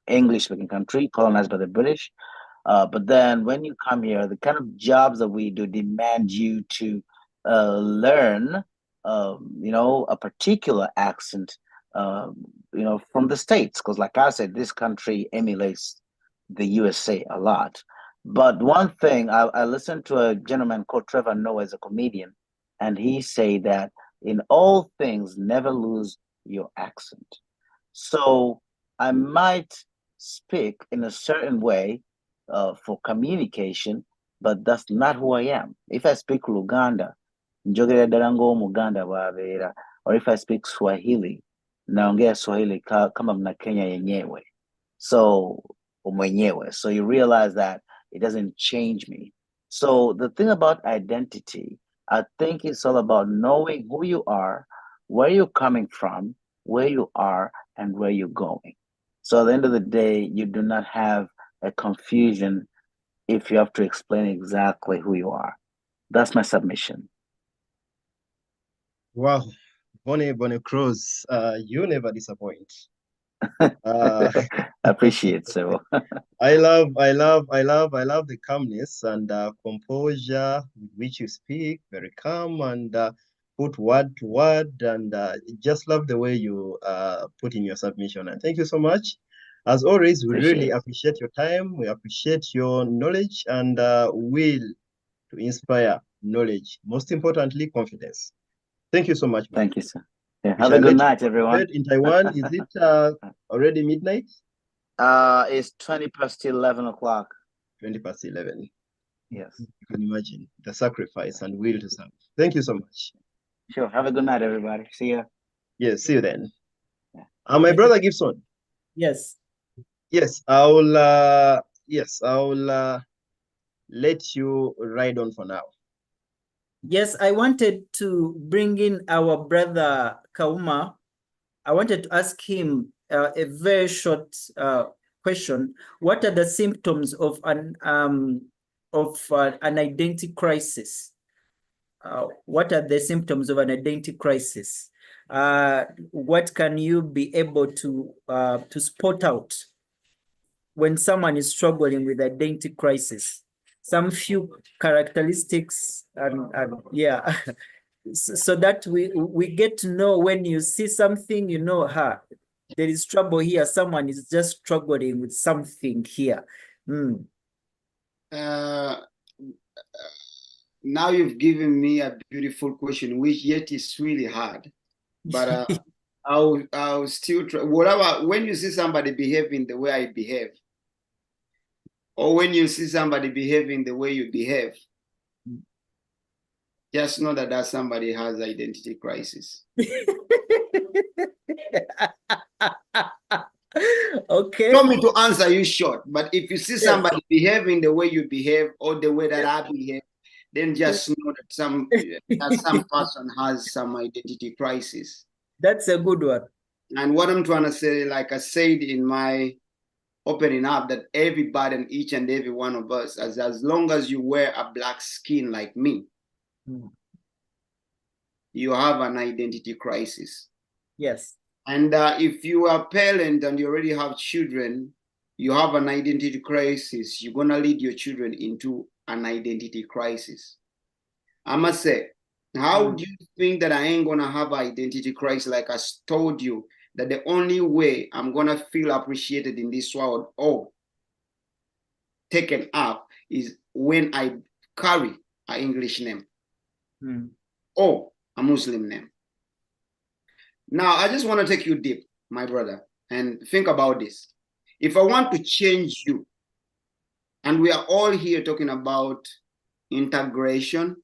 English speaking country colonized by the British. But then when you come here, the kind of jobs that we do demand you to learn, a particular accent, from the States. Because, like I said, this country emulates the USA a lot. But one thing, I listened to a gentleman called Trevor Noah as a comedian, and he say that in all things, never lose your accent. So I might speak in a certain way for communication, but that's not who I am. If I speak Luganda, njogera ddala ng'Omuganda bw'abeera, or if I speak Swahili, naongea Swahili kama Mnakenya yenyewe. So mwenyewe. So you realize that it doesn't change me. So the thing about identity, I think it's all about knowing who you are, where you're coming from, where you are, and where you're going. So at the end of the day, you do not have a confusion if you have to explain exactly who you are. That's my submission. Wow, Bonnie Cruz, you never disappoint. Appreciate so. I love the calmness and composure with which you speak, very calm and put word to word, and just love the way you put in your submission. And thank you so much. As always, we really appreciate your time. We appreciate your knowledge and will to inspire knowledge. Most importantly, confidence. Thank you so much, man. Thank you, sir. Yeah, have a good night, everyone. In Taiwan, is it already midnight? It's 20 past 11 o'clock. 20 past 11. Yes. You can imagine the sacrifice and will to serve. Thank you so much. Sure. Have a good night, everybody. See ya. Yes, see you then. My brother Gibson. Yes. Yes, I'll let you ride on for now. Yes, I wanted to bring in our brother Kauma. I wanted to ask him a very short question. What are the symptoms of an identity crisis? What are the symptoms of an identity crisis? What can you be able to spot out when someone is struggling with identity crisis? Some few characteristics and yeah, so that we get to know when you see something, you know, there is trouble here. Someone is just struggling with something here. Now you've given me a beautiful question, which yet is really hard. But I'll still try. Whatever, when you see somebody behaving the way I behave, or when you see somebody behaving the way you behave, just know that somebody has identity crisis. Okay. You want me to answer you short, but if you see somebody behaving the way you behave or the way that I behave, then just know that some person has some identity crisis. That's a good one. And what I'm trying to say, like I said in my opening up, that everybody and each and every one of us, as long as you wear a black skin like me, you have an identity crisis. Yes. And if you are a parent and you already have children, you have an identity crisis. You're going to lead your children into an identity crisis. I must say, how do you think that I ain't going to have an identity crisis? Like I told you, that the only way I'm going to feel appreciated in this world or taken up is when I carry an English name or a Muslim name. Now, I just want to take you deep, my brother, and think about this. If I want to change you, and we are all here talking about integration.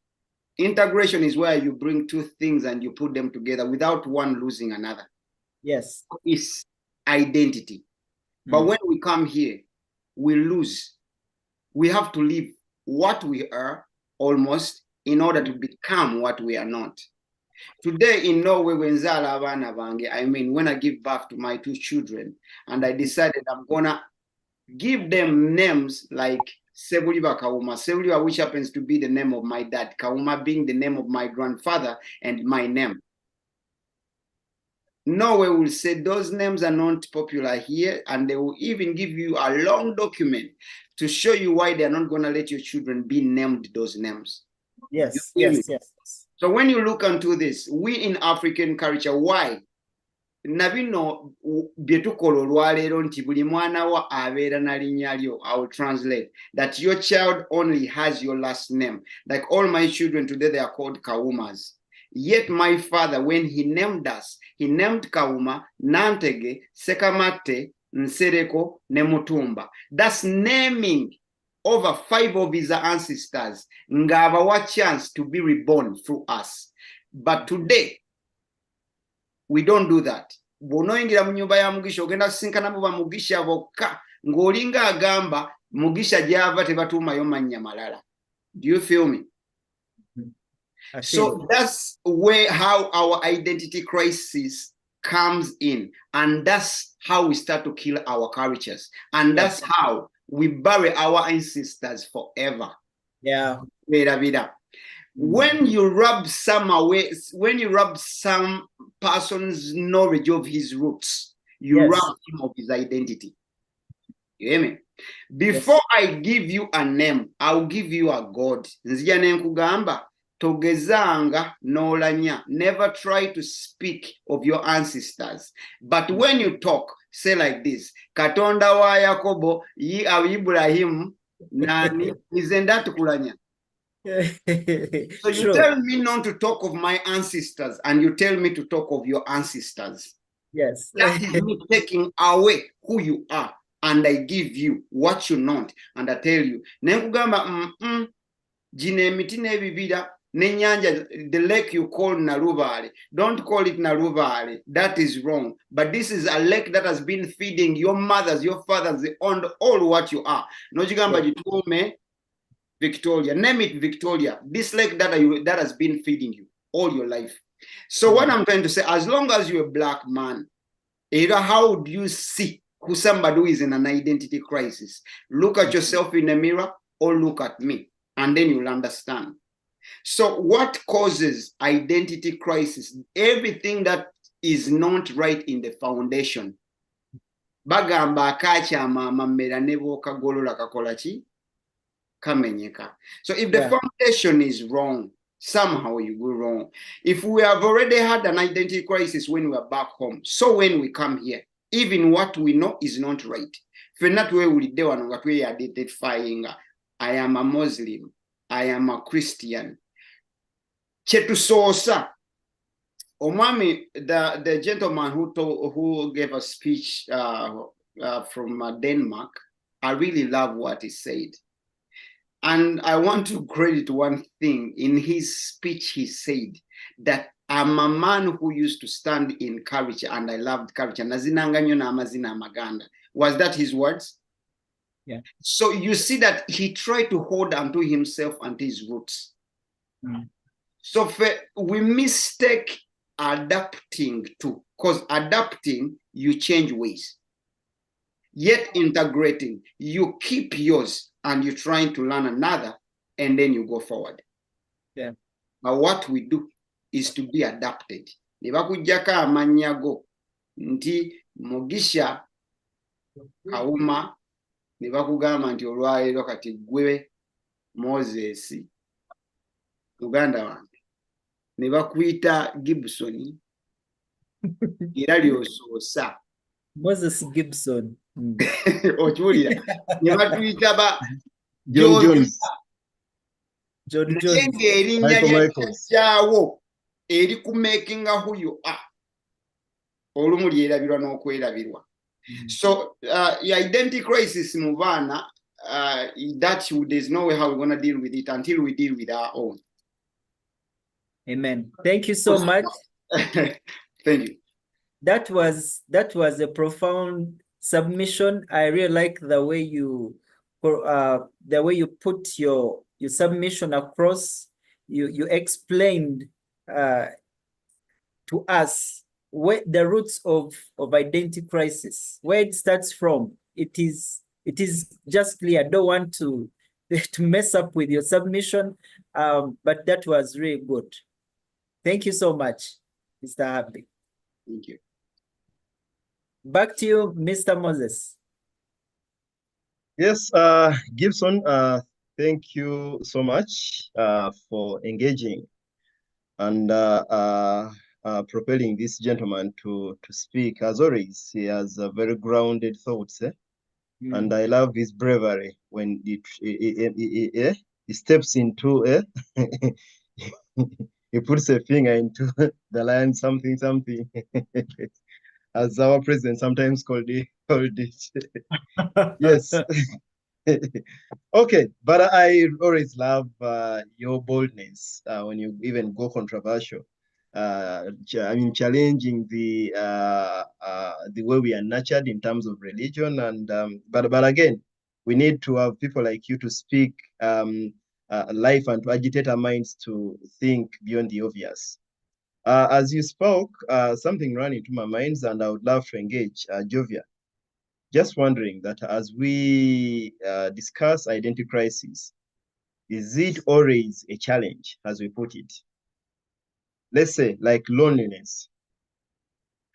Integration is where you bring two things and you put them together without one losing another. Yes. It's identity. But when we come here, we lose. We have to leave what we are almost in order to become what we are not. Today in Norway, when I give birth to my two children, and I decided I'm gonna give them names like Sebuliba Kauma, Sebuliba, which happens to be the name of my dad, Kauma being the name of my grandfather, and my name. Norway will say those names are not popular here, and they will even give you a long document to show you why they're not going to let your children be named those names. Yes, yes, yes. So when you look into this, we in African culture, why? Nabino byetukola olwaleero nti buli mwana wa abeera na linnya lyo. I will translate that your child only has your last name. Like all my children today, they are called Kaumas. Yet my father, when he named us, he named Kauma, Nantege, Sekamate, Nsereko, Nemutumba. That's naming over 5 of his ancestors. Ngaba chance to be reborn through us. But today, we don't do that. Bonoingira mu nyumba ya Mugisha ogenda kusinkana mu ba Mugisha bokka ng'olinga agamba Mugisha gyava tebatuumayo mannya malala. Do you feel me? So that's how our identity crisis comes in, and that's how we start to kill our cultures, and that's how we bury our ancestors forever. Yeah. When you rub some away, when you rub some person's knowledge of his roots, You Yes. rob him of his identity. You hear me? Before I give you a name, I'll give you a God. Nzija nenkugamba togezanga nolanya. Never try to speak of your ancestors. But when you talk, say like this: Katonda wa Yakobo, ye Ibrahim, nani nizenda tukulanya. So you True. tell me not to talk of my ancestors, and you tell me to talk of your ancestors. Yes. That is me taking away who you are, and I give you what you not, and I tell you. Nenkugamba gino emiti n'ebibira n'ennyanja, the lake you call Naruvale. Don't call it Naruvale. That is wrong. But this is a lake that has been feeding your mothers, your fathers, on all what you are. Nojigamba jitume Victoria. Name it Victoria. This lake that has been feeding you all your life. So what I'm trying to say, as long as you're a black man, either how would you see who somebody who is in an identity crisis? Look at yourself in the mirror or look at me, and then you'll understand. So what causes identity crisis? Everything that is not right in the foundation. Bagamba akakyama amamera ne bw'okagolola kakola ki? Kamenyeka. So if the foundation is wrong, somehow you go wrong. If we have already had an identity crisis when we are back home, so when we come here, even what we know is not right. Identifying, I am a Muslim, I am a Christian. Chetusosa. Omami, the gentleman who gave a speech from Denmark, I really love what he said. And I want to credit one thing. In his speech, he said that I'm a man who used to stand in courage, and I loved courage. Was that his words? Yeah. So you see that he tried to hold onto himself and his roots. So we mistake adapting to, because adapting, you change ways. Yet integrating, you keep yours and you're trying to learn another, and then you go forward. Yeah. But what we do is to be adapted. Nebakujjako amannya go nti Mugisha Kawuma, ne bakugamba nti olwaleero kati gwe Moses muganda wange, ne bakuyita Gibson era lyosoosa. Moses Gibson. Okiwulira, ne batuyita ba John Jones. John naye Jones. ng'erinnya ly'ekyawo eri ku making who you are, olumu lyerabirwa n'okwerabirwa. So identity crisis mu baana, there's no way how we're going to deal with it until we deal with our own. Amen. Thank you so much. Thank you. That was a profound submission. I really like the way you put your submission across. You explained to us where the roots of identity crisis, where it starts from. It is just clear. I don't want to mess up with your submission, but that was really good. Thank you so much, Mr. Happy. Thank you. Back to you, Mr. Moses. Yes, Gibson, thank you so much for engaging and propelling this gentleman to speak. As always, he has very grounded thoughts, and I love his bravery when he steps into he puts a finger into the line, something. As our president sometimes called it. Yes. Okay, but I always love your boldness when you even go controversial. I mean, challenging the way we are nurtured in terms of religion, and but again, we need to have people like you to speak life and to agitate our minds to think beyond the obvious. As you spoke, something ran into my mind, and I would love to engage Jovia. Just wondering that as we discuss identity crisis, is it always a challenge, as we put it? Let's say, like loneliness.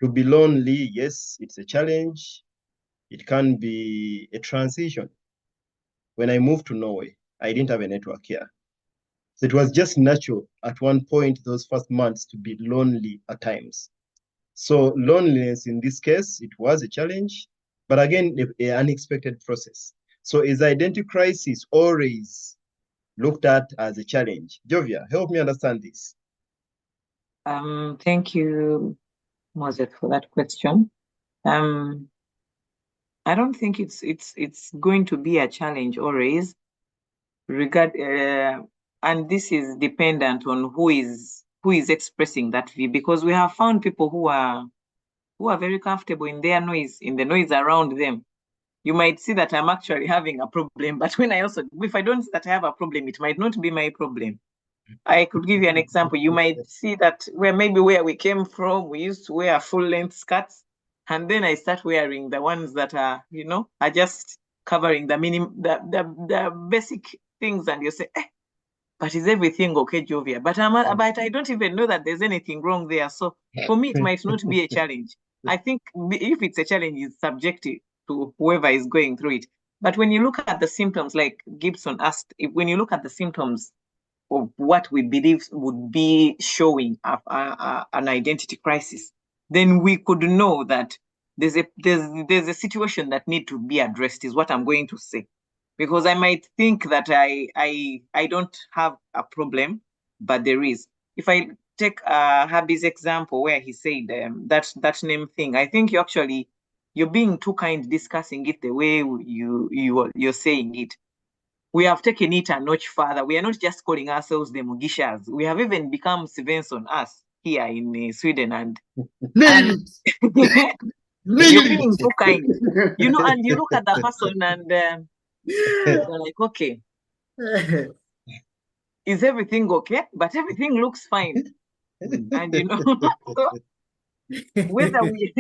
To be lonely, yes, it's a challenge. It can be a transition. When I moved to Norway, I didn't have a network here. So it was just natural at one point, those first months, to be lonely at times. So loneliness in this case, it was a challenge, but again, an unexpected process. So is identity crisis always looked at as a challenge? Jovia, help me understand this. Thank you, Moses, for that question. I don't think it's going to be a challenge always. And this is dependent on who is expressing that view, because we have found people who are very comfortable in their noise, in the noise around them. You might see that I'm actually having a problem, but if I don't see that I have a problem, it might not be my problem. I could give you an example. You might see that where we came from, we used to wear full-length skirts, and then I start wearing the ones that are just covering the basic things, and you say, but is everything okay, Jovia? But I don't even know that there's anything wrong there. So for me, it might not be a challenge. I think if it's a challenge, it's subjective to whoever is going through it. But when you look at the symptoms, like Gibson asked, when you look at the symptoms of what we believe would be showing an identity crisis, then we could know that there's a situation that need to be addressed, is what I'm going to say. Because I might think that I don't have a problem, but there is. If I take Habi's example where he said that name thing, I think you're being too kind discussing it the way you're saying it. We have taken it a notch further. We are not just calling ourselves the Mugishas. We have even become Svensson, us here in Sweden, and you're being too kind, and you look at the person and you're like, okay, is everything okay? But everything looks fine. And whether we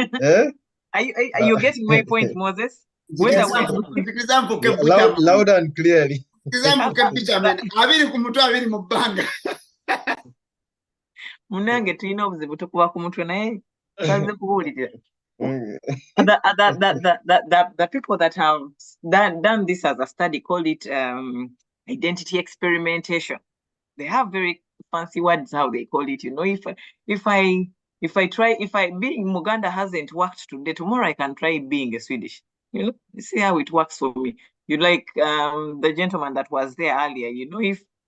are you getting my point, Moses? Whether loud and clearly. munange tulina obuzibu tukuba ku mutwe naye twaze kubuulirira. The people that have done this as a study call it identity experimentation. They have very fancy words how they call it. If being Muganda hasn't worked today, tomorrow I can try being a Swedish. You see how it works for me. The gentleman that was there earlier.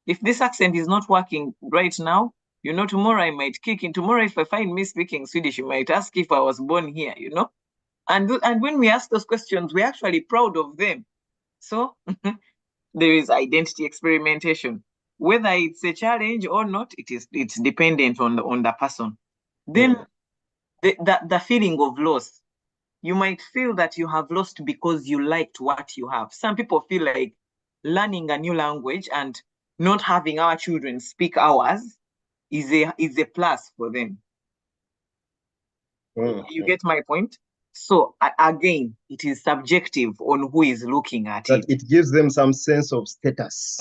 If this accent is not working right now, tomorrow I might kick in. Tomorrow, if I find me speaking Swedish, you might ask if I was born here. And when we ask those questions, we're actually proud of them. So there is identity experimentation. Whether it's a challenge or not, it's dependent on the person. Then the feeling of loss. You might feel that you have lost because you liked what you have. Some people feel like learning a new language and not having our children speak ours is a plus for them. You get my point? So again, it is subjective on who is looking at it. It gives them some sense of status.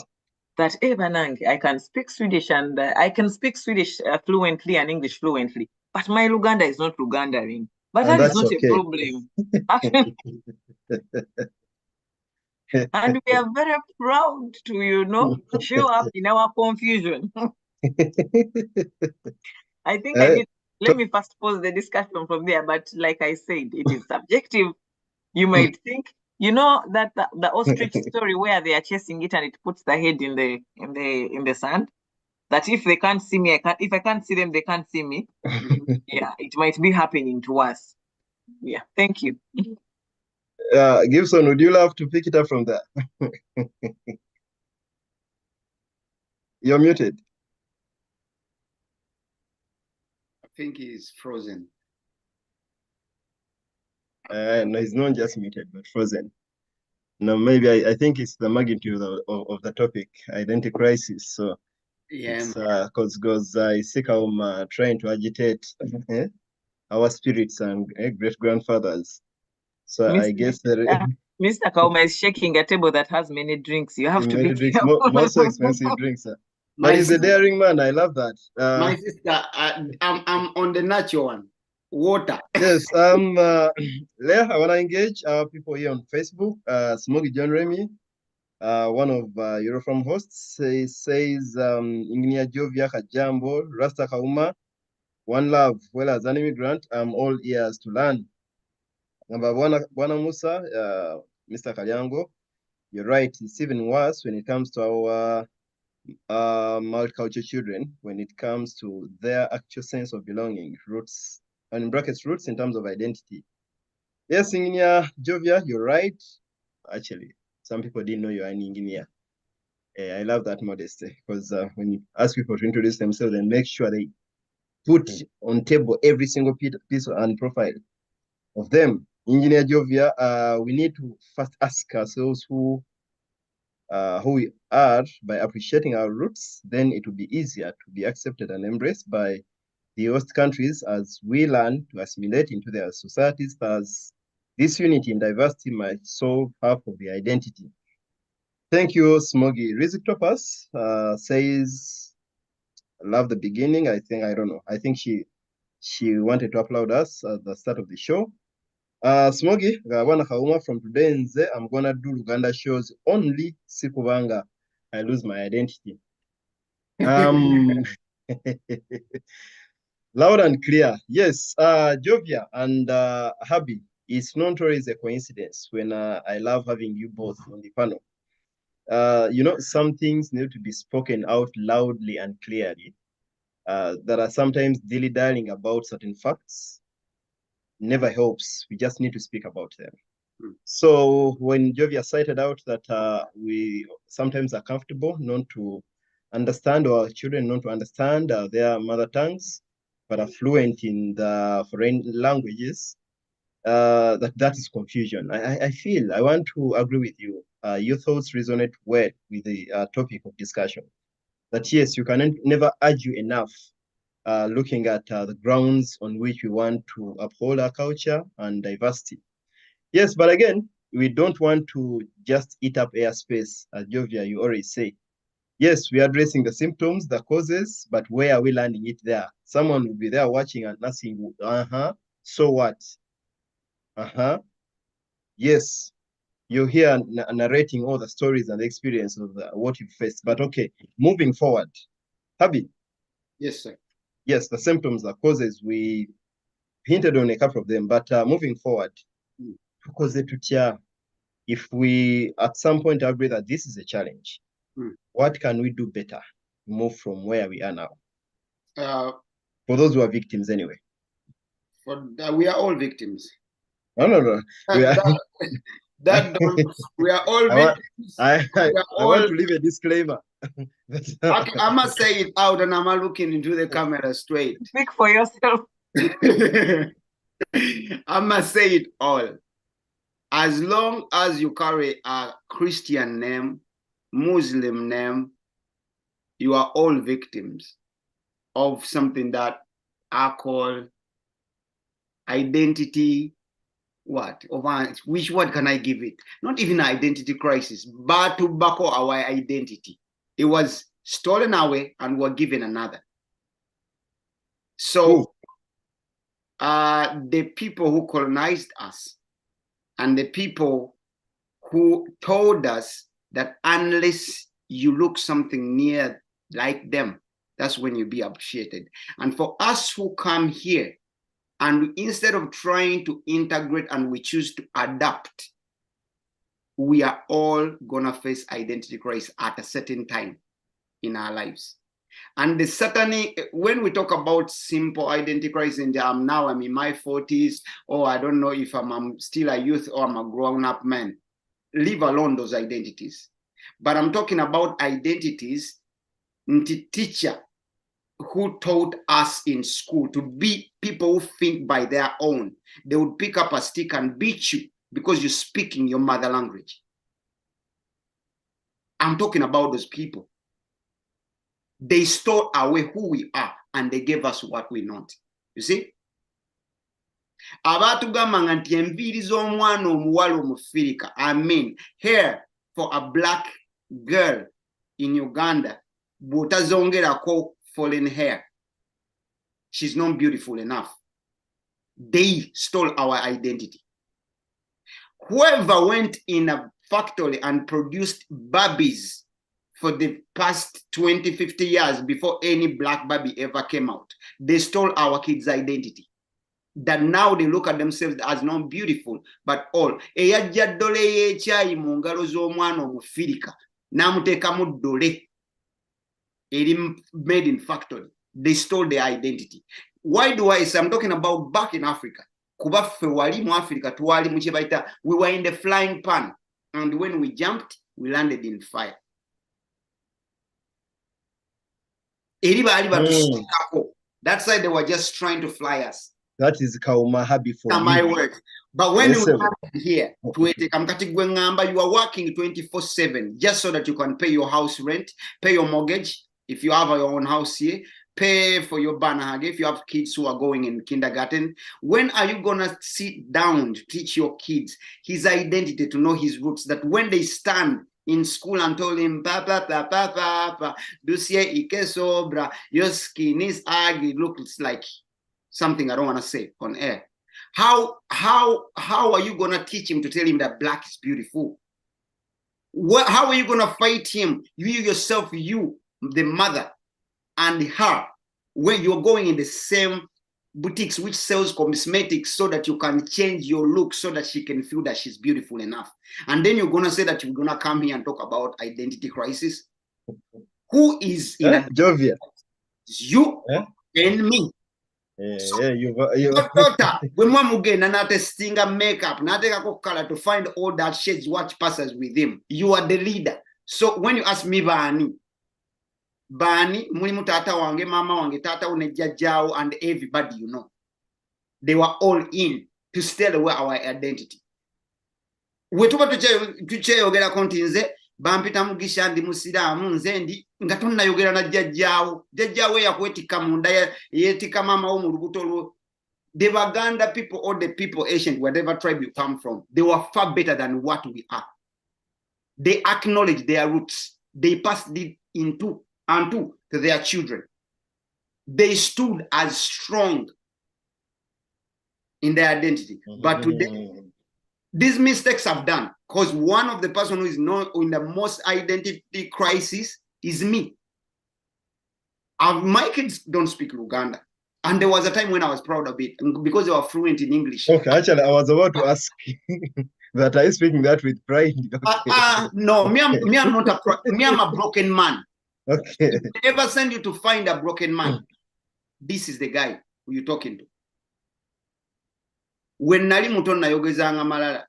That I can speak Swedish and I can speak Swedish fluently and English fluently, but my Luganda is not Lugandaring. But that is not okay. A problem. And we are very proud to, show up in our confusion. I think let me first pause the discussion from there. But like I said, it is subjective. You might think, that the ostrich story where they are chasing it and it puts the head in the sand. That if they can't see me, if I can't see them, they can't see me. Yeah, it might be happening to us. Yeah, thank you. Gibson, would you love to pick it up from there? You're muted. I think he's frozen. No, he's not just muted, but frozen. No, maybe I think it's the magnitude of the topic, identity crisis. So yeah, because I see how I'm trying to agitate our spirits and great grandfathers. So I guess Mr. Kauma is shaking a table that has many drinks. You have to be drinks, more so expensive drinks. But he's a daring man. I love that. My sister, I'm on the natural one. water. Yes, Leah, I want to engage our people here on Facebook. Smokey John Remy, one of Eurofarm hosts, says, Ingnia Jovia Kajambo, Rasta Kauma, one love. Well, as an immigrant, I'm all ears to learn. Number one, Bwana Musa, Mr. Kalyango, you're right. It's even worse when it comes to our multicultural children, when it comes to their actual sense of belonging, roots, and in brackets, roots in terms of identity. Yes, Ingenia Jovia, you're right. Actually, some people didn't know you're an engineer. I love that modesty, because when you ask people to introduce themselves and make sure they put on table every single piece and profile of them. Engineer Jovia, we need to first ask ourselves who we are. By appreciating our roots, then it will be easier to be accepted and embraced by the host countries as we learn to assimilate into their societies. Thus, this unity in diversity might solve half of the identity. Thank you, Smoggy. Rizik Topaz says, love the beginning. I don't know. I think she wanted to applaud us at the start of the show. Smoggy, Gabana Kauma, from today nze, I'm gonna do Luganda shows only sikubanga I lose my identity. Loud and clear. Yes, Jovia and Habi, it's not always a coincidence when I love having you both on the panel. You know, some things need to be spoken out loudly and clearly. There are sometimes dilly-dallying about certain facts. Never helps. We just need to speak about them. So when Jovia cited out that we sometimes are comfortable not to understand, or children not to understand their mother tongues, but are fluent in the foreign languages, that is confusion. I feel, I want to agree with you. Your thoughts resonate well with the topic of discussion. That yes, you can never argue enough looking at the grounds on which we want to uphold our culture and diversity. Yes, but again, we don't want to just eat up airspace, as Jovia, you already say. Yes, we are addressing the symptoms, the causes, but where are we landing it there? Someone will be there watching and asking, so what? Yes, you're here narrating all the stories and the experience of what you faced. But okay, moving forward. Habi. Yes, sir. Yes, the symptoms, the causes, we hinted on a couple of them, but moving forward, if we at some point agree that this is a challenge, what can we do better to move from where we are now? For those who are victims anyway. We are all victims. No. We are, we are all victims. I want to leave a disclaimer. I must say it out, and I'm looking into the camera straight. Speak for yourself. I must say it all. As long as you carry a Christian name, Muslim name, you are all victims of something that I call identity. Which word can I give it? Not even identity crisis, but to buckle our identity. It was stolen away and we're given another. So the people who colonized us and the people who told us that unless you look something near like them, that's when you'll be appreciated. And for us who come here, and instead of trying to integrate and we choose to adapt, we are all gonna face identity crisis at a certain time in our lives. And certainly, when we talk about simple identity crisis, and I'm in my 40s, or I don't know if I'm still a youth or I'm a grown-up man, leave alone those identities. But I'm talking about identities, teacher who taught us in school to be people who think by their own. They would pick up a stick and beat you because you're speaking your mother language. I'm talking about those people. They stole away who we are and they gave us what we want. You see? Abatugamba nti enviiri z'omwana omuwala omufirika, I mean, hair for a black girl in Uganda, bw'otazongerako foreign hair, she's not beautiful enough. They stole our identity. Whoever went in a factory and produced babies for the past 20, 50 years before any black baby ever came out, they stole our kids' identity. That now they look at themselves as not beautiful, but all. Eyajja ddole y'ekyayi mu ngalo z'omwana Omufirika n'amuteekamu ddole eri made in factory. They stole their identity. Why do I say? I'm talking about back in Africa. Kuba ffe wali mu Africa twali mu kye bayita, we were in the flying pan, and when we jumped, we landed in fire. Eri baali batusikako. That's why they were just trying to fly us. That is Kaumahabi for My you. word. But when Yes, we sir. come here, you are working 24/7 just so that you can pay your house rent, pay your mortgage, if you have your own house here, pay for your banahage, if you have kids who are going in kindergarten. When are you going to sit down to teach your kids his identity, to know his roots, that when they stand in school and told him, Papa, your skin is ugly, looks like something I don't want to say on air. How are you going to teach him to tell him that black is beautiful? How are you going to fight him? You yourself, you, the mother, and her, when you're going in the same boutiques which sells cosmetics so that you can change your look so that she can feel that she's beautiful enough. And then you're going to say that you're going to come here and talk about identity crisis? Who is in a Jovia? You and me. You Doctor, when one again and not testing makeup, not take a color to find all that shades what passes with him. You are the leader. So when you ask me, Bani, mulimu tata wange, mama wange, tata unejajao, and everybody you know, they were all in to steal away our identity. We tuba tuche yogera kontinze, bampita mugisha ndi musiramu nzendi nga tonnayogera na jjajjaawo yakwetika munda yetika mama wo mu lubuto lwo. The Baganda people or the people Asian, whatever tribe you come from, they were far better than what we are. They acknowledge their roots. They passed it into to their children. They stood as strong in their identity. But today, these mistakes have done, because one of the person who is not in the most identity crisis is me. My kids don't speak Luganda. And there was a time when I was proud of it because they were fluent in English. Okay, actually, I was about to ask that. Are you speaking that with pride? Okay. No, me, I'm not me, I'm a broken man. Okay. If they ever send you to find a broken man, this is the guy who you're talking to. When nali muto nayogezanga malala,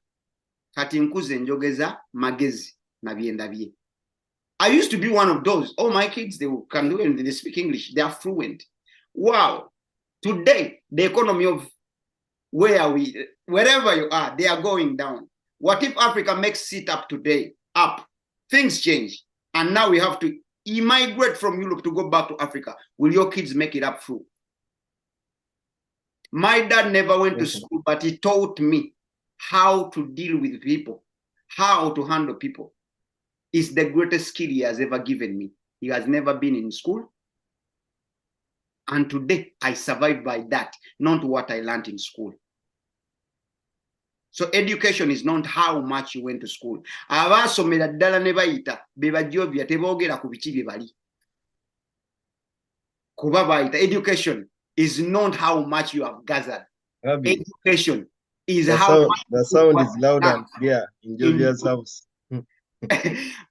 kati nkuze njogeza magezi na byenda bye. I used to be one of those. Oh, my kids, they can do it, they speak English, they are fluent. Wow. Today, the economy of wherever you are, they are going down. What if Africa makes it up today? Up. Things change. And now we have to immigrate from Europe to go back to Africa. Will your kids make it up through? My dad never went to school, but he taught me how to deal with people, how to handle people. It's the greatest skill he has ever given me. He has never been in school. And today, I survived by that, not what I learned in school. So education is not how much you went to school. Abasomera ddala ne bayita bebajjobya teboogera ku biki bye bali. Kuba bayita. Education is not how much you have gathered. Education is the sound is loud and clear in Jovia's house.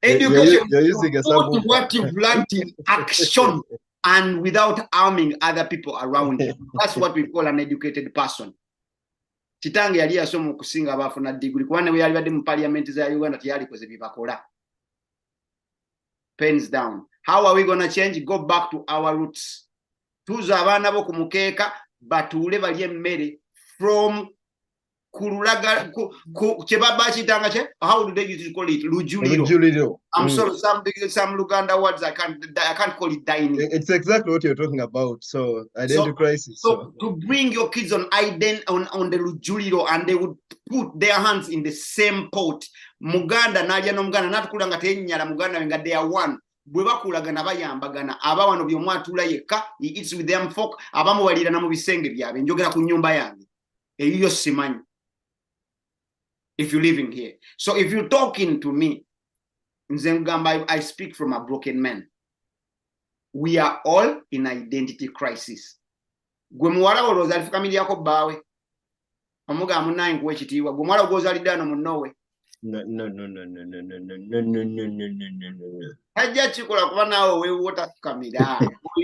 Education you're using a is what you've learned in action and without harming other people around you. That's what we call an educated person. Kitange yali yasoma okusinga abafuna degree kubanga we yali badde mu parliament za Uganda teyalikoze bibakola. Pens down. How are we going to change? Go back to our roots. Tuzo abaana bo ku mukeeka batuule balye emmere from kululaga kyebaba kitanga kye. How do they used to call it? Lujuliro. I'm sorry, some Luganda words I can't call it dining. It's exactly what you're talking about. So identity crisis. So to bring your kids on the Lujuliro, and they would put their hands in the same pot. Muganda nalya n'Omuganda natukulanga tenyala Muganda nga they are one. Bwe bakulagana bayambagana aba wano byomwatula yekka, he eats with them folk abamu balira na mu bisenge byabwe njogera ku nyumba yange. eyiyo simanyi. If you're living here. So if you're talking to me, I speak from a broken man. We are all in identity crisis. Gwe muwala olowooza ali family yako bbaawe. Omuga munnaye nkuwa ekitiibwa. Gwe muwala ogooza ali ddano munnowe. No. Tajja kikola kuba naawe weewota kamera.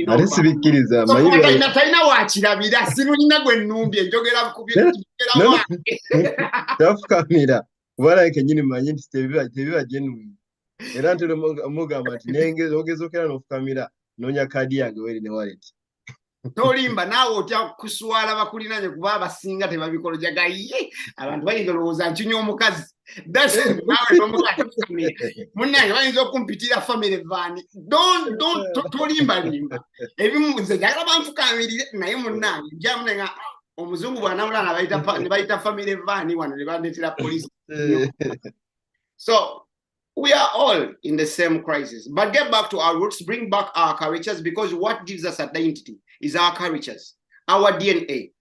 Ate sibikkiriza amanyi talina wakirabira sinulina gwe nnumbye njogera kubera tafukamira kubala kenyini manyi nti tebiba genuine era ntero mugamba nti ogezokera n'ofukamira noonya kaadi yange weri ne wallet. Tolimba naawe otya kuswala bakulinanye kuba abasinga tebabikolojaga ye abantu bayinza olowooza nkinywa omukazi nawe nomukazi munnange bayinza okumpitira family vaani tolimbalimba ebimu nze njagala banfukamirire naye munnange njamunenga omuzungu bw'anamulana ne bayita family vaani wano ne bandeetera poliisi. So we are all in the same crisis, but get back to our roots, bring back our cultures, because what gives us identity is our cultures, our DNA.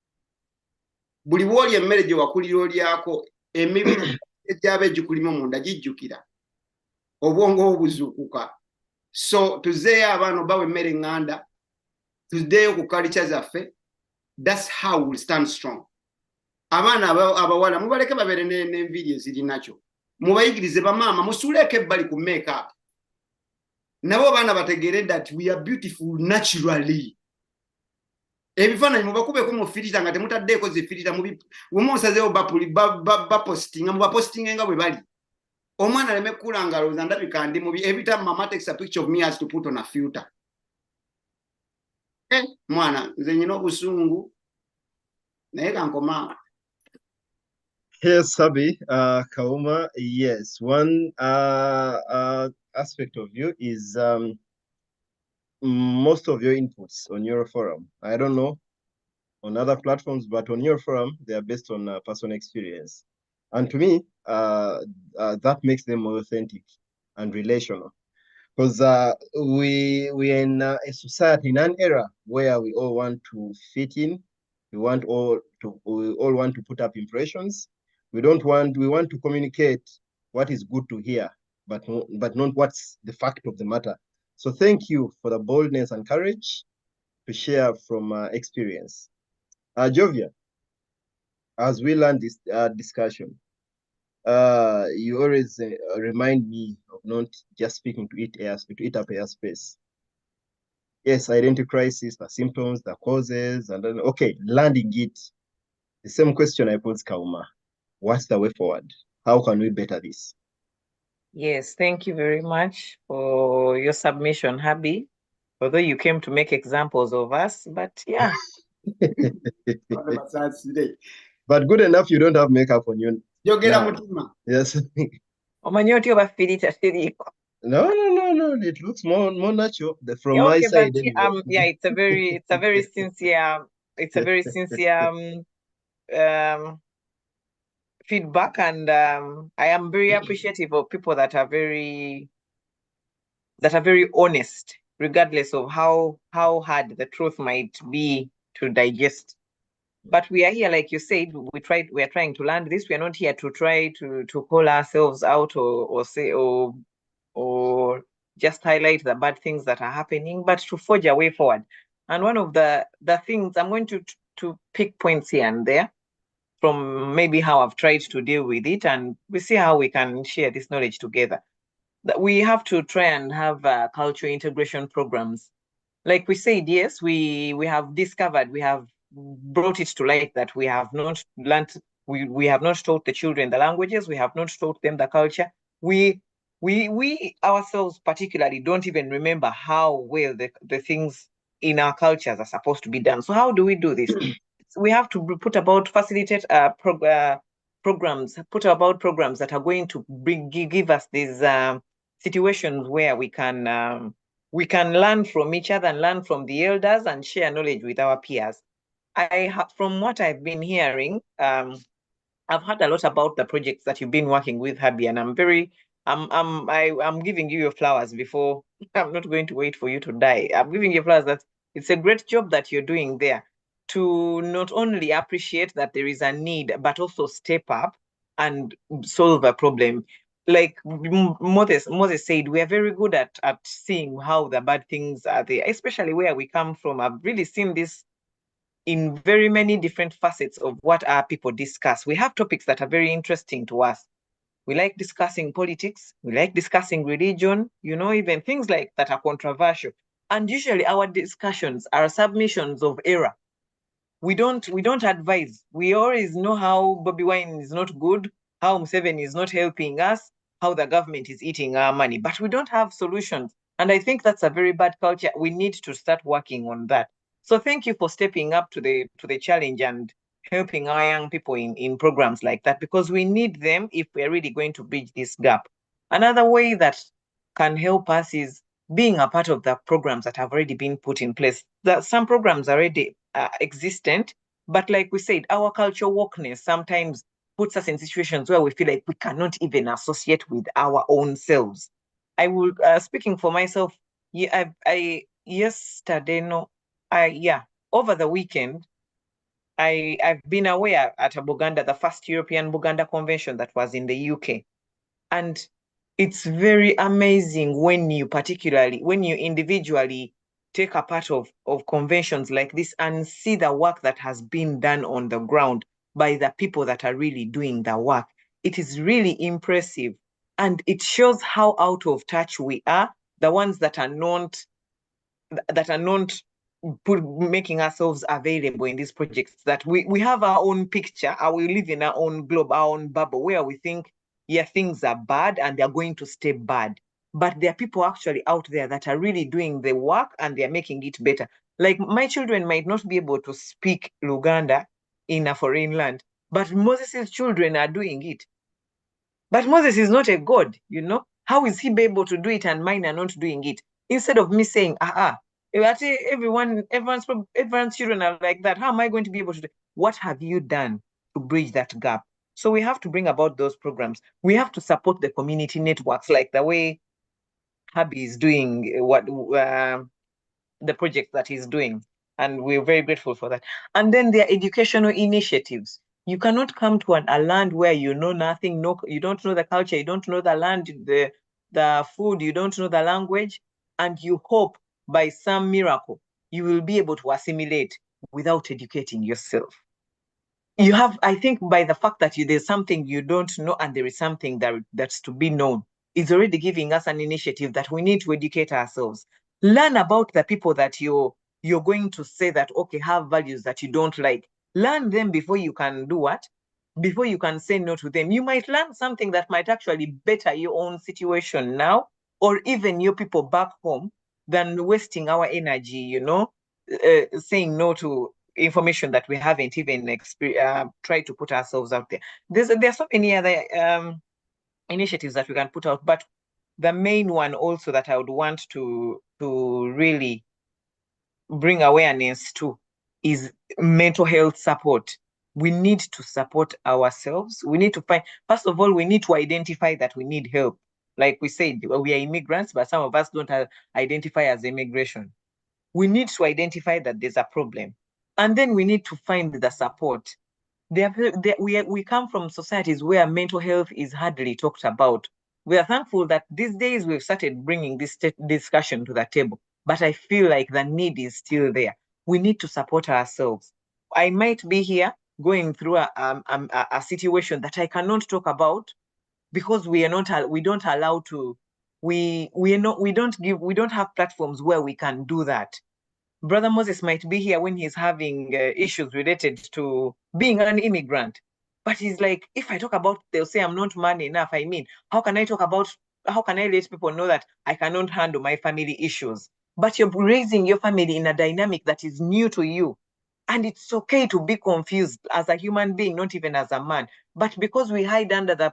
Buli bw'olya emmere gye wakulira olyako emibiri egyaba egikulimu munda gijjukira obwongo obuzuukuka. So tuzeeyo abaana bawe emmere nganda, tuzeeyo ku culture zaffe. That's how we'll stand strong. Abaana abawala mubaleke babeere n'enviiri ezirinacho. Mubayigirize bamaama musuuleko ebbali ku makeup. Nabo abaana bategeere that we are beautiful naturally. Ebifaananyi mubakubeko mu filter nga temutaddeeko zi filter mumunsazeewo bapostinga mubapostinge nga bwe bali. Omwana aleme kukula nga alowooza ndabika ndi mubi. Every time mama takes a picture of me has to put on a filter. Mwana nze nyina obusungu naye kankoma. Yes, Sabi, Kauma, yes. One aspect of you is most of your inputs on your forum. I don't know on other platforms, but on your forum, they are based on personal experience. And to me, that makes them more authentic and relational. Because we're in a society, in an era where we all want to fit in. We all want to put up impressions. We want to communicate what is good to hear, but not what's the fact of the matter. So thank you for the boldness and courage to share from experience. Jovia, as we learn this discussion, you always remind me of not just speaking to eat up airspace. Yes, identity crisis, the symptoms, the causes, and then, okay, landing it. The same question I posed Kauma. What's the way forward? How can we better this? Yes, thank you very much for your submission, Habi. Although you came to make examples of us, but yeah. But good enough, you don't have makeup on you. Yes. No, it looks more natural from my side. But, yeah, it's a very sincere feedback, and I am very appreciative of people that are very honest, regardless of how hard the truth might be to digest. But we are here, like you said, we are trying to learn this. We are not here to try to call ourselves out or say or just highlight the bad things that are happening, but to forge a way forward. And one of the things, I'm going to pick points here and there from maybe how I've tried to deal with it, and we see how we can share this knowledge together. That we have to try and have cultural integration programs. Like we said, yes, we have discovered, we have brought it to light that we have not learned, we have not taught the children the languages, we have not taught them the culture. We ourselves particularly don't even remember how well the things in our cultures are supposed to be done. So how do we do this? We have to facilitate programs that are going to give us these situations where we can learn from each other and learn from the elders and share knowledge with our peers. From what I've been hearing, I've heard a lot about the projects that you've been working with, Habi, and I'm giving you your flowers before. I'm not going to wait for you to die. I'm giving you flowers. That it's a great job that you're doing there. to not only appreciate that there is a need, but also step up and solve a problem. Like Moses said, we are very good at seeing how the bad things are there, especially where we come from. I've really seen this in very many different facets of what our people discuss. We have topics that are very interesting to us. We like discussing politics, we like discussing religion, even things like that are controversial. And usually our discussions are submissions of error. We don't advise. We always know how Bobby Wine is not good, how Museveni is not helping us, how the government is eating our money, but we don't have solutions. And I think that's a very bad culture. We need to start working on that. So thank you for stepping up to the challenge and helping our young people in programs like that, because we need them if we're really going to bridge this gap. Another way that can help us is being a part of the programs that have already been put in place. Some programs are already existent, but like we said, our cultural wokeness sometimes puts us in situations where we feel like we cannot even associate with our own selves. I will, speaking for myself, over the weekend, I've been away at a Buganda, the first European Buganda convention that was in the UK. And it's very amazing when you individually take a part of conventions like this and see the work that has been done on the ground by the people that are really doing the work. It is really impressive. And it shows how out of touch we are, the ones that are not making ourselves available in these projects, that we have our own picture, we live in our own globe, our own bubble, where we think, yeah, things are bad and they're going to stay bad. But there are people actually out there that are really doing the work and they're making it better. Like my children might not be able to speak Luganda in a foreign land, but Moses' children are doing it. But Moses is not a God, How is he be able to do it and mine are not doing it? Instead of me saying, everyone's children are like that, how am I going to be able to do it? What have you done to bridge that gap? So we have to bring about those programs. We have to support the community networks, like the way Habi is doing the project that he's doing. And we're very grateful for that. And then there are educational initiatives. You cannot come to a land where you know nothing, you don't know the culture, you don't know the land, the food, you don't know the language, and you hope by some miracle you will be able to assimilate without educating yourself. I think by the fact that there's something you don't know and there is something that's to be known, is already giving us an initiative that we need to educate ourselves. Learn about the people that you're going to say that, okay, have values that you don't like. Learn them before you can do what? Before you can say no to them. You might learn something that might actually better your own situation now, or even your people back home, than wasting our energy, saying no to information that we haven't even tried to put ourselves out there. There's so many other initiatives that we can put out, but the main one also that I would want to really bring awareness to is mental health support. We need to support ourselves. We need to first of all, we need to identify that we need help. Like we said, we are immigrants, but some of us don't identify as immigration. We need to identify that there's a problem. And then we need to find the support. We come from societies where mental health is hardly talked about. We are thankful that these days we've started bringing this discussion to the table, but I feel like the need is still there. We need to support ourselves. I might be here going through a situation that I cannot talk about because we don't have platforms where we can do that. Brother Moses might be here when he's having issues related to being an immigrant. But he's like, if I talk about, they'll say I'm not man enough. I mean, how can I let people know that I cannot handle my family issues? But you're raising your family in a dynamic that is new to you. And it's okay to be confused as a human being, not even as a man. But because we hide under the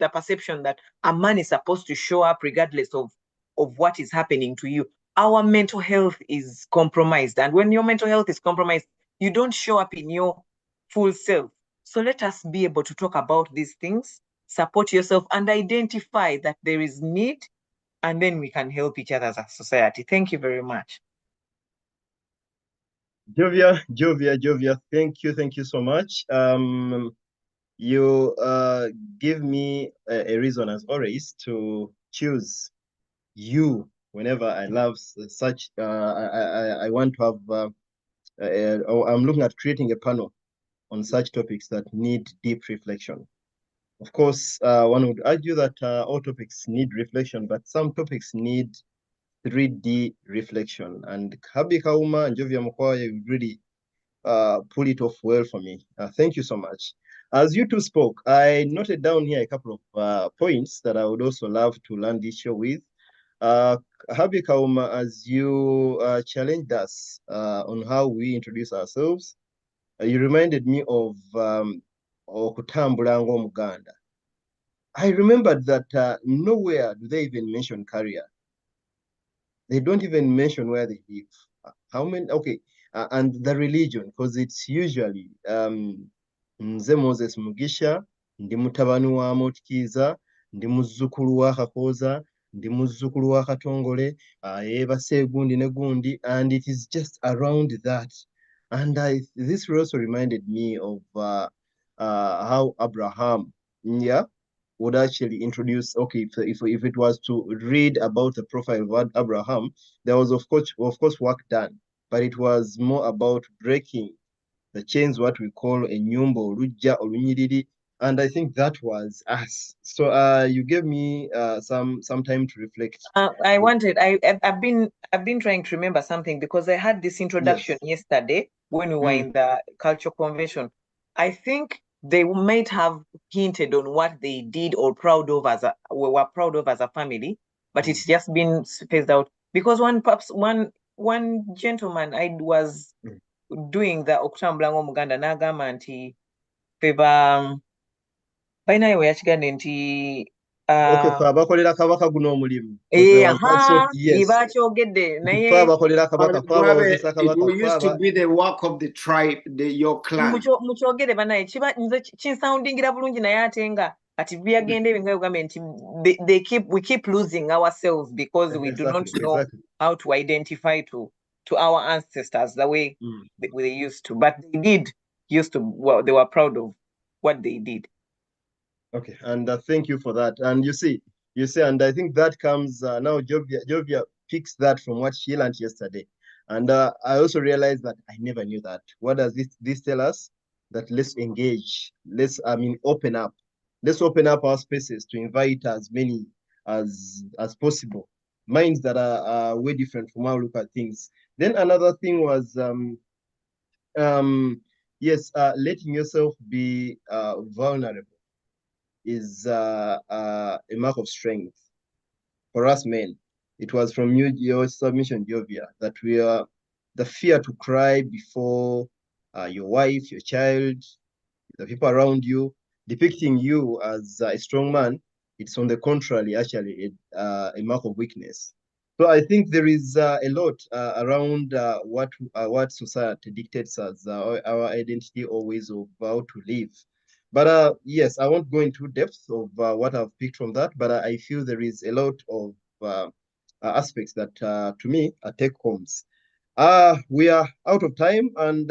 perception that a man is supposed to show up regardless of what is happening to you, our mental health is compromised. And when your mental health is compromised, you don't show up in your full self. So let us be able to talk about these things, support yourself, and identify that there is need, and then we can help each other as a society. Thank you very much. Jovia, thank you so much. You give me a reason as always to choose you whenever I love such. I want to have. I'm looking at creating a panel on such topics that need deep reflection. Of course, one would argue that all topics need reflection, but some topics need 3D reflection. And Habi Kauma and Jovia Mokwaye really pull it off well for me. Thank you so much. As you two spoke, I noted down here a couple of points that I would also love to land this show with. Habi Kauma, as you challenged us on how we introduce ourselves, you reminded me of Okutambula ng'Omuganda. I remembered that nowhere do they even mention career. They don't even mention where they live. How many? Okay, and the religion, because it's usually Nze Moses Mugisha, ndi mutabani wa Mutkiza, ndi muzzukulu wa Kakoza, ndi muzzukulu wa Katongole, yeebase gundi ne gundi, and it is just around that. And this also reminded me of how Abraham, would actually introduce, okay, if it was to read about the profile of Abraham, there was of course work done, but it was more about breaking the chains, what we call a nyumba, oluja, olunyiriri, and I think that was us. So you gave me some time to reflect. I've been trying to remember something because I had this introduction yesterday when we were in the cultural convention. I think they might have hinted on what they did or were proud of as a family, but it's just been phased out because one gentleman I was doing the Okutambula ng'Omuganda n'agamba nti feba balinayo we yakigambye nti okay, fe abakolera kabaka guno omulimu. bakyogedde naye fe abakolera kabaka, fe abawozesa kabaka, it used to be the work of the tribe, your clan. mukyogere banaye nze kinsoundingira bulungi naye ate nga kati byagenda ebyo nga yogambye nti we keep losing ourselves because we do not know how to identify to our ancestors the way they used to, but they were proud of what they did. Okay, and thank you for that. And you see, and I think that comes now. Jovia picks that from what she learned yesterday, and I also realized that I never knew that. What does this tell us? That let's engage. Let's open up. Let's open up our spaces to invite as many as possible. Minds that are way different from how we look at things. Then another thing was letting yourself be vulnerable is a mark of strength for us men. It was from your submission, Jovia, that we are the fear to cry before your wife, your child, the people around you, depicting you as a strong man. It's on the contrary, actually, a mark of weakness. So I think there is a lot around what society dictates as our identity or ways of how to live. But yes, I won't go into depth of what I've picked from that, but I feel there is a lot of aspects that, to me, are take homes. We are out of time, and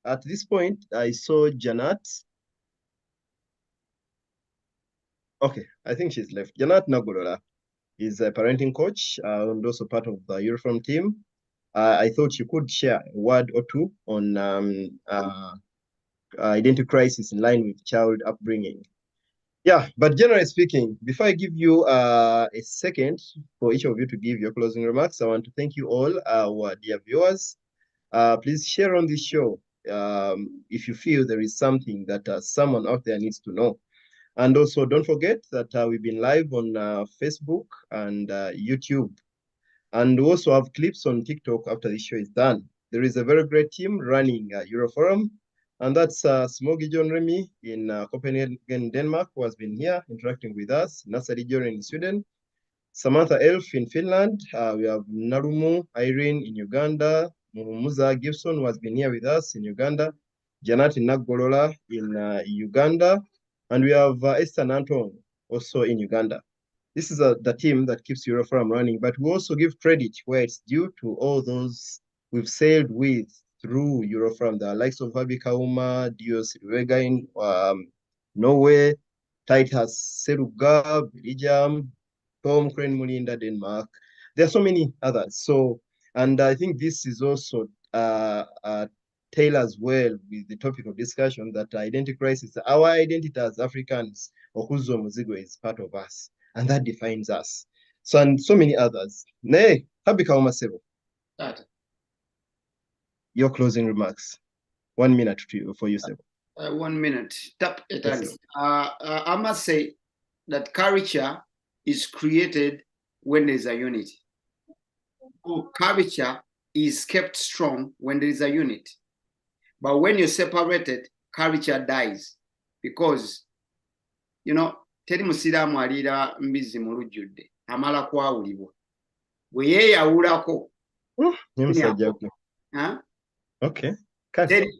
at this point, I saw Janat. Okay, I think she's left. Janat Nagolola is a parenting coach and also part of the Uniform team. I thought she could share a word or two on identity crisis in line with child upbringing. Yeah, but generally speaking, before I give you a second for each of you to give your closing remarks, I want to thank you all, our dear viewers. Please share on this show if you feel there is something that someone out there needs to know. And also, don't forget that we've been live on Facebook and YouTube. And we also have clips on TikTok after the show is done. There is a very great team running Euroforum. And that's Smogi John Remy in Copenhagen, Denmark, who has been here interacting with us. Nasari John in Sweden. Samantha Elf in Finland. We have Narumu Irene in Uganda. Muza Gibson, who has been here with us in Uganda. Janati Nagolola in Uganda. And we have Esther Nanton also in Uganda. This is the team that keeps Euroforum running, but we also give credit where it's due to all those we've sailed with through Euroforum. The likes of Habi Kauma, Dios Rwega in Norway, Titus Seruga, Belgium, Tom Crane Mulinda, Denmark. There are so many others. So, and I think this is also tailors well with the topic of discussion that identity crisis, our identity as Africans, Okuzo Muzigo is part of us, and that defines us. So, and so many others. Ne, Habi Kauma Sebo. Your closing remarks. 1 minute for you, Sebo. 1 minute. Yes, I must say that culture is created when there's a unity. Culture is kept strong when there is a unit. But when you're separated, culture dies. Because, you know, teri musiraamu aliira mbizi mu lujjudde amala kwawulibwa bwe yeeyawulako okay.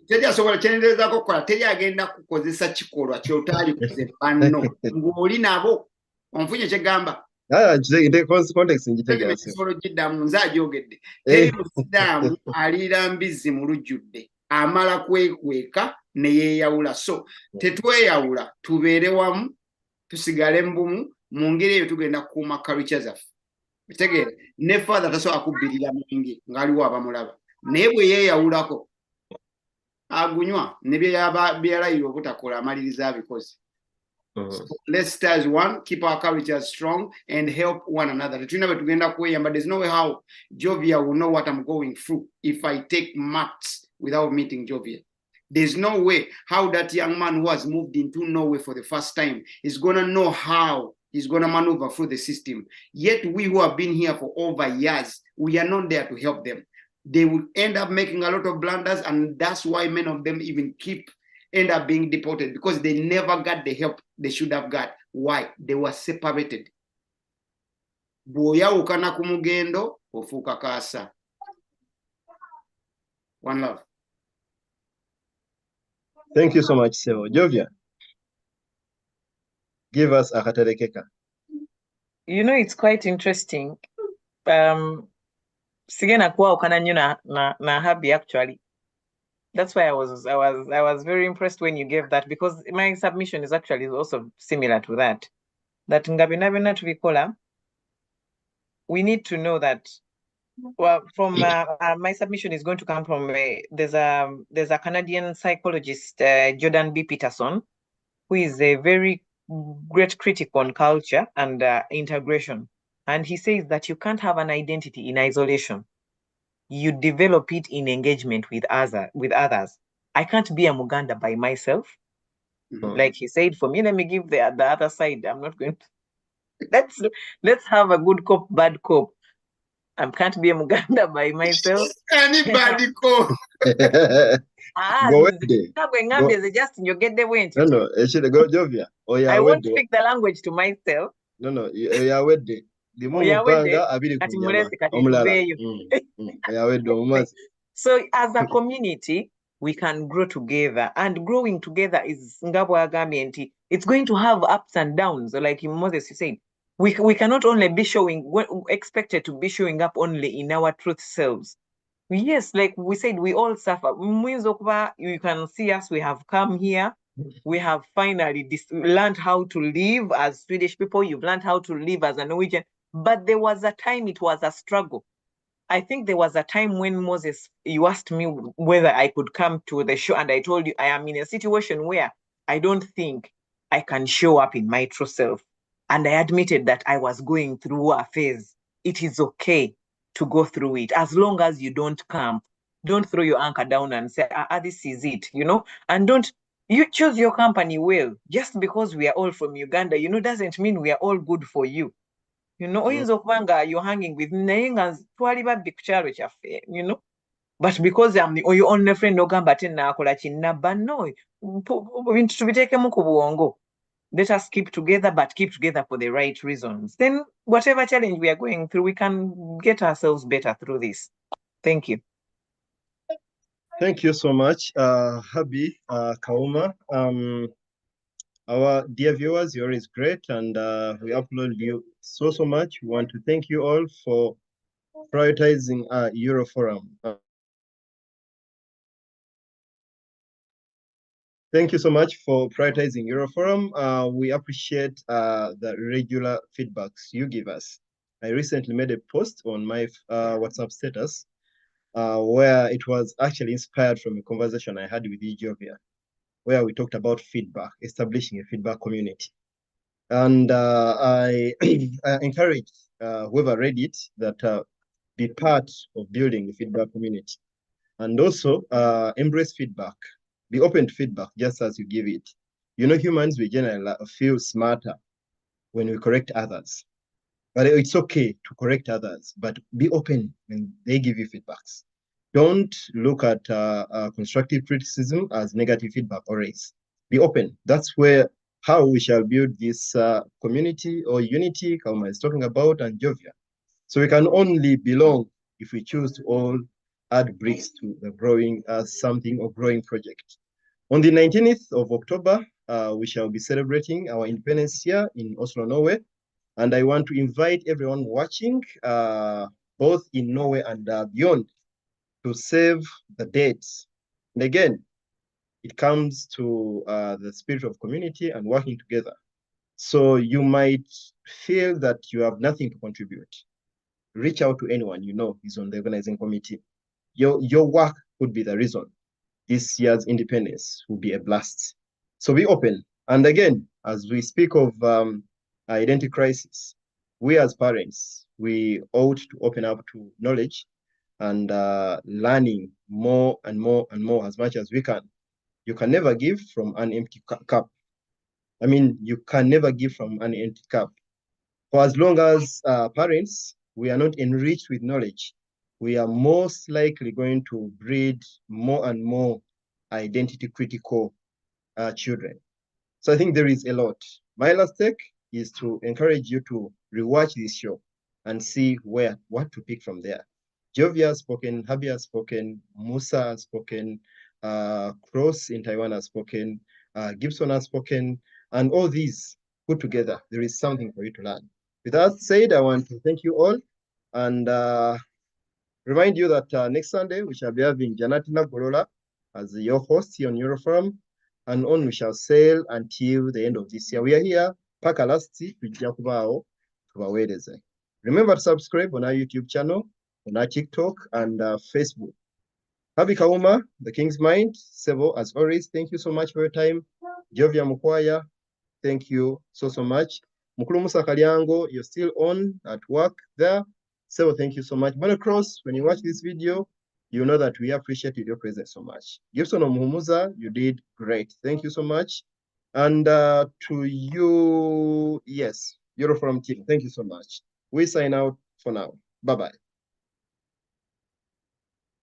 teri asobola kyenerezaako kukola, teri agenda kukozesa kikolwa kyotaalikoze banno ng'oli nabo onfunye kyegamba kisobola giddamu nze agyogedde teri musiraamu aliira mbizi mu lujjudde amala kwekweka ne yeeyawula. So tetweyawula, tubeere wamu, tusigale mbumu, mu ngeri eyo tugenda kukuuma culture zaffe. Bitegeere ne father tasobola kubbirira mwenge ng'aliwo abamulaba, naye bwe yeeyawulako agunywa ne byalayirwa obutakola amaliriza abikoze. So let's stay as one, keep our culture strong and help one another. Tetulina bwe tugenda kweyamba. There's no way how Jovia will know what I'm going through if I take maths without meeting Jovia. There's no way how that young man who has moved into Norway for the first time is going to know how he's going to maneuver through the system. Yet we who have been here for over years, we are not there to help them. They will end up making a lot of blunders, and that's why many of them even end up being deported, because they never got the help they should have got. Why? They were separated. Bw'oyawukana ku mugendo ofuuka kaasa. One love. Thank you so much, Sebo. Jovia, give us a Katarekeka. You know, it's quite interesting. Sigena kuwawukana nnyo na Habi actually. That's why I was very impressed when you gave that, because my submission is actually also similar to that. That ngabina tubikola, we need to know that. Well, from my submission is going to come from there's a Canadian psychologist, Jordan B. Peterson, who is a very great critic on culture and integration, and he says that you can't have an identity in isolation. You develop it in engagement with others. I can't be a Muganda by myself. Like he said, for me, let me give the other side. I'm not going to. Let's have a good cop, bad cop. I can't be a Muganda by myself. Anybody go. Just you get the wind. No, actually go Jovia. I won't speak the language to myself. No, ya wedde. So as a community, we can grow together, and growing together is it's going to have ups and downs. Like Moses said, we cannot only be expected to be showing up only in our truth selves. Yes, like we said, we all suffer. You can see us, we have come here. We have finally learned how to live as Swedish people. You've learned how to live as a Norwegian. But there was a time it was a struggle. I think there was a time when Moses, you asked me whether I could come to the show, and I told you I am in a situation where I don't think I can show up in my true self. And I admitted that I was going through a phase. It is okay to go through it, as long as you don't camp. Don't throw your anchor down and say, this is it, and you choose your company well. Just because we are all from Uganda, doesn't mean we are all good for you. You're hanging with nayenga twali big kukyalo kyaffe, but because I'm your only friend ogamba ate naakola kinabba, no, bintu tubiteekemu ku bwongo. Let us keep together, but keep together for the right reasons. Then whatever challenge we are going through, we can get ourselves better through this. Thank you. Thank you so much, Habi Kauma. Our dear viewers, you're always great, and we upload you so much. We want to thank you all for prioritizing Euroforum. Thank you so much for prioritizing Euroforum. We appreciate the regular feedbacks you give us. I recently made a post on my WhatsApp status where it was actually inspired from a conversation I had with Georgia, where we talked about feedback, establishing a feedback community. And I encourage whoever read it that be part of building the feedback community. And also embrace feedback. Be open to feedback just as you give it. You know, humans, we generally feel smarter when we correct others. But it's okay to correct others, but be open when they give you feedbacks. Don't look at constructive criticism as negative feedback always. Be open. That's how we shall build this community or unity Kauma is talking about and Jovia. So we can only belong if we choose to all add bricks to the growing something or growing project. On the 19th of October, we shall be celebrating our independence here in Oslo, Norway. And I want to invite everyone watching, both in Norway and beyond, to save the dates. And again, it comes to the spirit of community and working together. So you might feel that you have nothing to contribute. Reach out to anyone you know is on the organizing committee. Your work could be the reason this year's independence will be a blast. So be open. And again, as we speak of identity crisis, we as parents, we ought to open up to knowledge and learning more and more and more as much as we can. You can never give from an empty cup. I mean, you can never give from an empty cup. For as long as parents, we are not enriched with knowledge, we are most likely going to breed more and more identity critical children. So I think there is a lot. My last take is to encourage you to rewatch this show and see what to pick from there. Jovia has spoken, Habi has spoken, Musa has spoken, Cross in Taiwan has spoken, Gibson has spoken, and all these put together, there is something for you to learn. With that said, I want to thank you all and remind you that next Sunday we shall be having Janatina Gorola as your host here on Euroforum, and on we shall sail until the end of this year. We are here, paka lasti, remember to subscribe on our YouTube channel, on our TikTok and Facebook. Habi Kauma, the King's Mind, Sebo, as always, thank you so much for your time. Jovia Mukwaya, thank you so much. Mukulu Musa Kalyango, you're still on at work there. Sebo, thank you so much. Bona Cross, when you watch this video, you know that we appreciate your presence so much. Gibson Omuhumuza, you did great. Thank you so much. And to you, yes, Euroforum team, thank you so much. We sign out for now. Bye-bye.